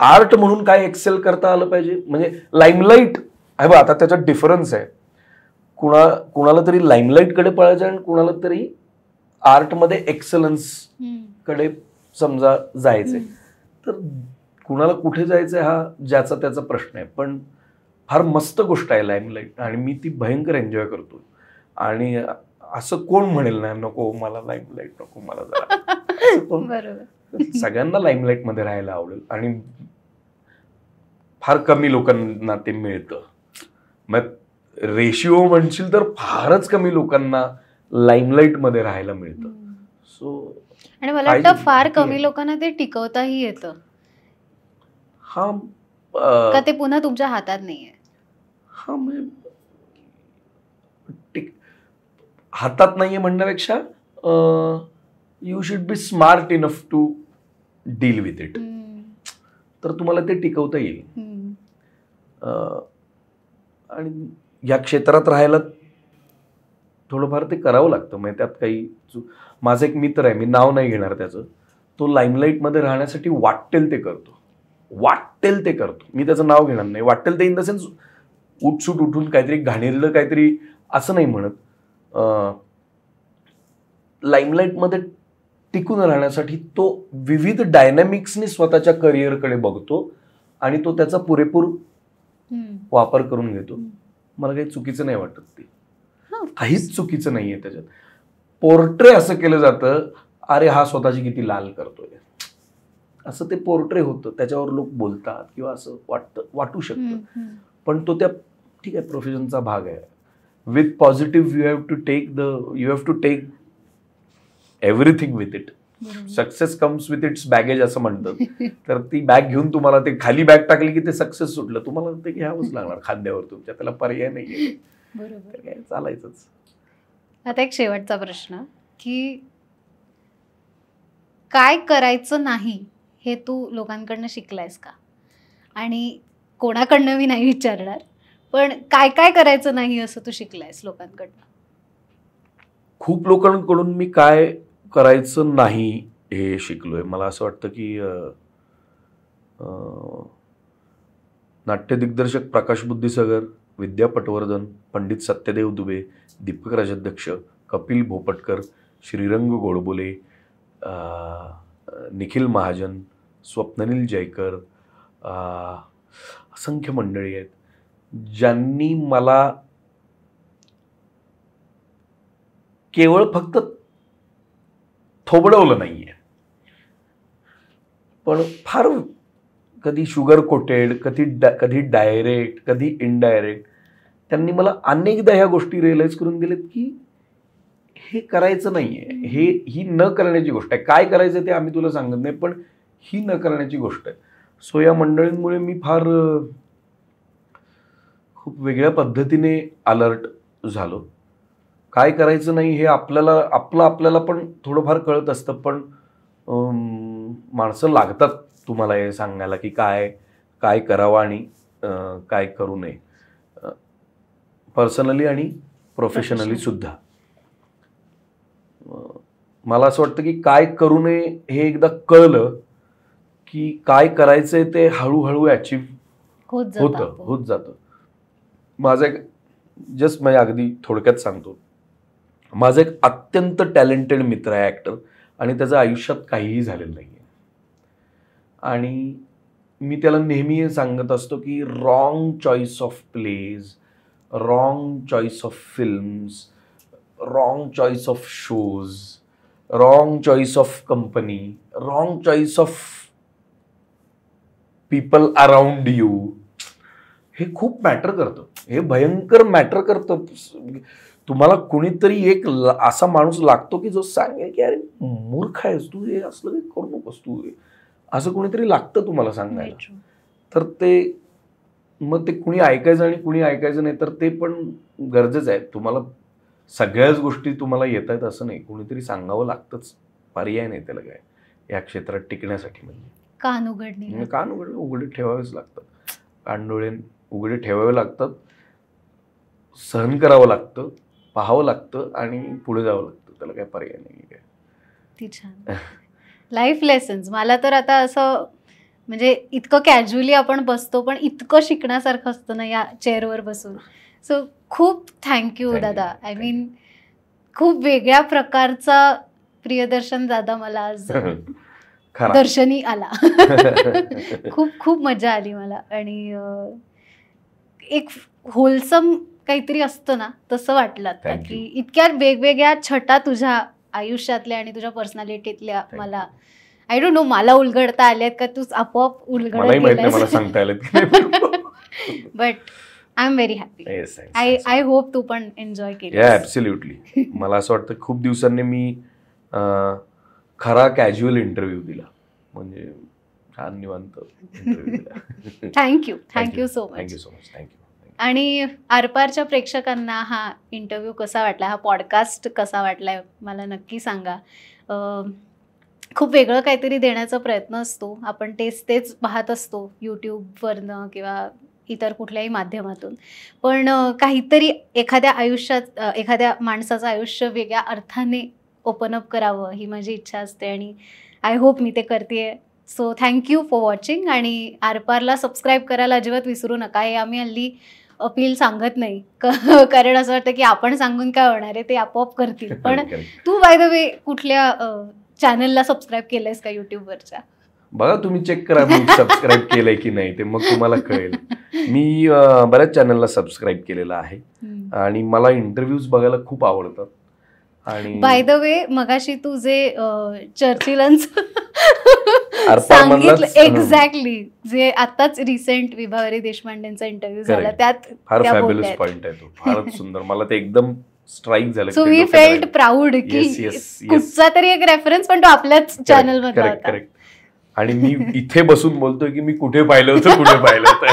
आर्ट म्हणून काय एक्सेल करता आलं पाहिजे. म्हणजे लाईमलाईट आहे बा, आता त्याच्यात डिफरन्स आहे. कुणाला तरी लाईमलाईट कडे पळायचं आणि कुणाला तरी आर्टमध्ये एक्सलन्स कडे समजा जायचंय. तर कुणाला कुठे जायचंय हा ज्याचा त्याचा प्रश्न आहे. पण फार मस्त गोष्ट आहे लाईमलाईट, आणि मी ती भयंकर एन्जॉय करतो. आणि असं कोण म्हणेल ना नको मला लाईमलाईट नको, मला जरा सगळ्यांना लाईमलाईट मध्ये राहायला आवडेल, आणि फार कमी लोकांना ते मिळतं. मग रेशिओ म्हणशील तर फारच कमी लोकांना लाईमलाईट मध्ये राहायला मिळतं. सो आणि मला वाटतं फार कमी लोकांना ते टिकवताही येतं. का ते पुन्हा तुमच्या हातात नाहीये? हातात नाहीये म्हणण्यापेक्षा you should be smart enough to deal with it, तर तुम्हाला ते टिकवता येईल. आणि या क्षेत्रात राहायला थोडंफार ते करावं लागतं. म्हणजे त्यात काही माझा एक मित्र आहे, मी नाव नाही घेणार त्याचं, तो लाईमलाईट मध्ये राहण्यासाठी वाटेल ते करतो. मी त्याचं नाव घेणार नाही. वाटेल ते इन द सेन्स उठसूट उठून काहीतरी घाणेरडं काहीतरी असं नाही म्हणत. लाईमलाईट मध्ये टिकून राहण्यासाठी तो विविध डायनॅमिक्सनी स्वतःच्या करिअरकडे बघतो आणि तो त्याचा पुरेपूर वापर करून घेतो. मला काही चुकीचं नाही वाटत. ते काहीच चुकीचं नाहीये त्याच्यात. पोर्ट्रे असं केलं जातं, अरे हा स्वतःची किती लाल करतोय, असं ते पोर्ट्रे होतं, त्याच्यावर लोक बोलतात किंवा असं वाटू शकतं. पण तो त्या ठीक आहे प्रोफेशनचा भाग आहे. With positive you have to take everything with it. Success comes with its baggage असं म्हणतात. तर ती बॅग घेऊन तुम्हाला ते खाली बॅग टाकली की ते सक्सेस सुटलं, तुम्हाला ते घ्यावंच लागणार खांद्यावर तुमच्या, त्याला पर्याय नाहीये. बरोबर. तर काय चालायचंच. आता एक शेवटचा प्रश्न की काय करायचं नाही हे तू लोकांकडनं शिकलायस का? आणि कोणाकडनं मी नाही विचारणार, पण काय काय करायचं नाही असं तू शिकलायस लोकांकडनं? खूप लोकांकडून मी काय करायचं नाही हे शिकलोय. मला असं वाटतं की नाट्य दिग्दर्शक प्रकाश बुद्धिसागर, विद्या पटवर्धन, पंडित सत्यदेव दुबे, दीपक राजाध्यक्ष, कपिल भोपटकर, श्रीरंग गोडबोले, निखिल महाजन, स्वप्ननील जयकर, असंख्य मंडळी आहेत ज्यांनी मला केवळ फक्त थोबडवलं नाहीये, पण फार कधी शुगर कोटेड, कधी डायरेक्ट, कधी इनडायरेक्ट त्यांनी मला अनेकदा ह्या गोष्टी रिअलाइज करून दिलेत की हे करायचं नाहीये, ही न करण्याची गोष्ट आहे. काय करायचं ते आम्ही तुला सांगत नाही, पण ही न करण्याची गोष्ट आहे. सो या मंडळींमुळे मी फार खूप वेगळ्या पद्धतीने अलर्ट झालो. काय करायचं नाही हे आपल्याला पण थोडंफार कळत असतं, पण माणसं लागतात तुम्हाला हे सांगायला की काय करावं आणि काय करू नये, पर्सनली आणि प्रोफेशनली सुद्धा. मला असं वाटतं की काय करू नये हे एकदा कळलं की काय करायचंय ते हळूहळू अचीव होत जातं. माझा एक जस्ट म्हणजे अगदी थोडक्यात सांगतो, माझा एक अत्यंत टॅलेंटेड मित्र आहे ॲक्टर, आणि त्याचं आयुष्यात काहीही झालेलं नाही आहे. आणि मी त्याला नेहमी सांगत असतो की wrong choice of plays, wrong choice of films, wrong choice of shows, wrong choice of company, wrong choice of people around you, हे खूप मॅटर करतं. हे भयंकर मॅटर करतं. तुम्हाला कुणीतरी एक असा माणूस लागतो की जो सांगेल की अरे मूर्ख आहेस तू, हे असलं काही करू नकोस तू, असं कुणीतरी लागतं तुम्हाला सांगायला. तर ते मग ते कुणी ऐकायचं आणि कुणी ऐकायचं नाही, तर ते पण गरजेचं आहे. तुम्हाला सगळ्याच गोष्टी तुम्हाला येत आहेत असं नाही, कुणीतरी सांगावं लागतंच, पर्याय नाही त्याला काय या क्षेत्रात टिकण्यासाठी. म्हणजे कान उघडे ठेवावेच लागतात, कानडोळे उघडे ठेवावे लागतात, सहन करावं लागतं, पाहावं लागतं आणि पुढे जावं लागतं, त्याला काय पर्याय नाही. काय ती छान लाईफ लेसन्स. मला तर आता असं म्हणजे इतकं कॅज्युअली आपण बसतो, पण इतकं शिकण्यासारखं असतं ना या चेअरवर बसून. सो खूप थँक्यू दादा. आय मीन खूप वेगळ्या प्रकारचा प्रियदर्शन दादा मला आज दर्शनी आला. खूप खूप मजा आली मला. आणि एक होलसम काहीतरी असतं ना तसं वाटलं आता की इतक्या वेगवेगळ्या छटा तुझ्या आयुष्यातल्या आणि तुझ्या पर्सनॅलिटीतल्या मला आय डोंट नो मला उलगडता आल्यात का तू आपोआप उलगडत but I am very happy. I hope तू पण एन्जॉय केलं. ऍब्सोल्युटली. मला असं वाटतं खूप दिवसांनी मी खरा कॅज्युअल इंटरव्ह्यू दिला, म्हणजे छान निवांत इंटरव्ह्यू दिला. Thank you so much. आणि आरपारच्या प्रेक्षकांना हा इंटरव्ह्यू कसा वाटला, हा पॉडकास्ट कसा वाटलाय मला नक्की सांगा. खूप वेगळं काहीतरी देण्याचा प्रयत्न असतो, आपण तेच पाहत असतो यूट्यूबवरनं किंवा इतर कुठल्याही माध्यमातून, पण काहीतरी एखाद्या माणसाचं आयुष्य वेगळ्या अर्थाने ओपन अप करावं ही माझी इच्छा असते आणि आय होप मी ते करते. So thank you for watching. आणि आरपारला सबस्क्राईब करायला अजिबात विसरू नका. हे आम्ही हल्ली अपील सांगत नाही, कारण असं वाटतं की आपण सांगून काय होणार आहे, ते आपोआप करतील. पण तू बाय द वे कुठल्या चॅनलला सबस्क्राईब केलंयस का युट्यूबवरच्या? बघा तुम्ही चेक करा मी सबस्क्राईब केलंय की नाही, ते मग तुम्हाला कळेल. मी बऱ्याच चॅनलला सबस्क्राईब केलेलं आहे आणि मला इंटरव्ह्यूज बघायला खूप आवडतात. आणि बाय द वे मगाशी तू जे चर्चिलांचं सांगितलं एक्झॅक्टली, जे आताच रिसेंट विभावरी देशपांडेंचा इंटरव्ह्यू झाला, त्यात फार फॅब्युलस पॉइंट आहे तो, फारच सुंदर. मला ते एकदम स्ट्राईक झालं. सो वी फेल्ट प्राऊड की Yes, yes, yes. कुठचा तरी एक रेफरन्स पण तो आपल्याच चॅनल मध्ये करेक्ट होता. करेक्ट. आणि मी इथे बसून बोलतोय की मी कुठे पाहिलं होतं कुठे पाहिलं होतं.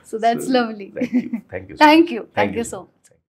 So that's lovely. Thank you. Thank you. Thank you so much.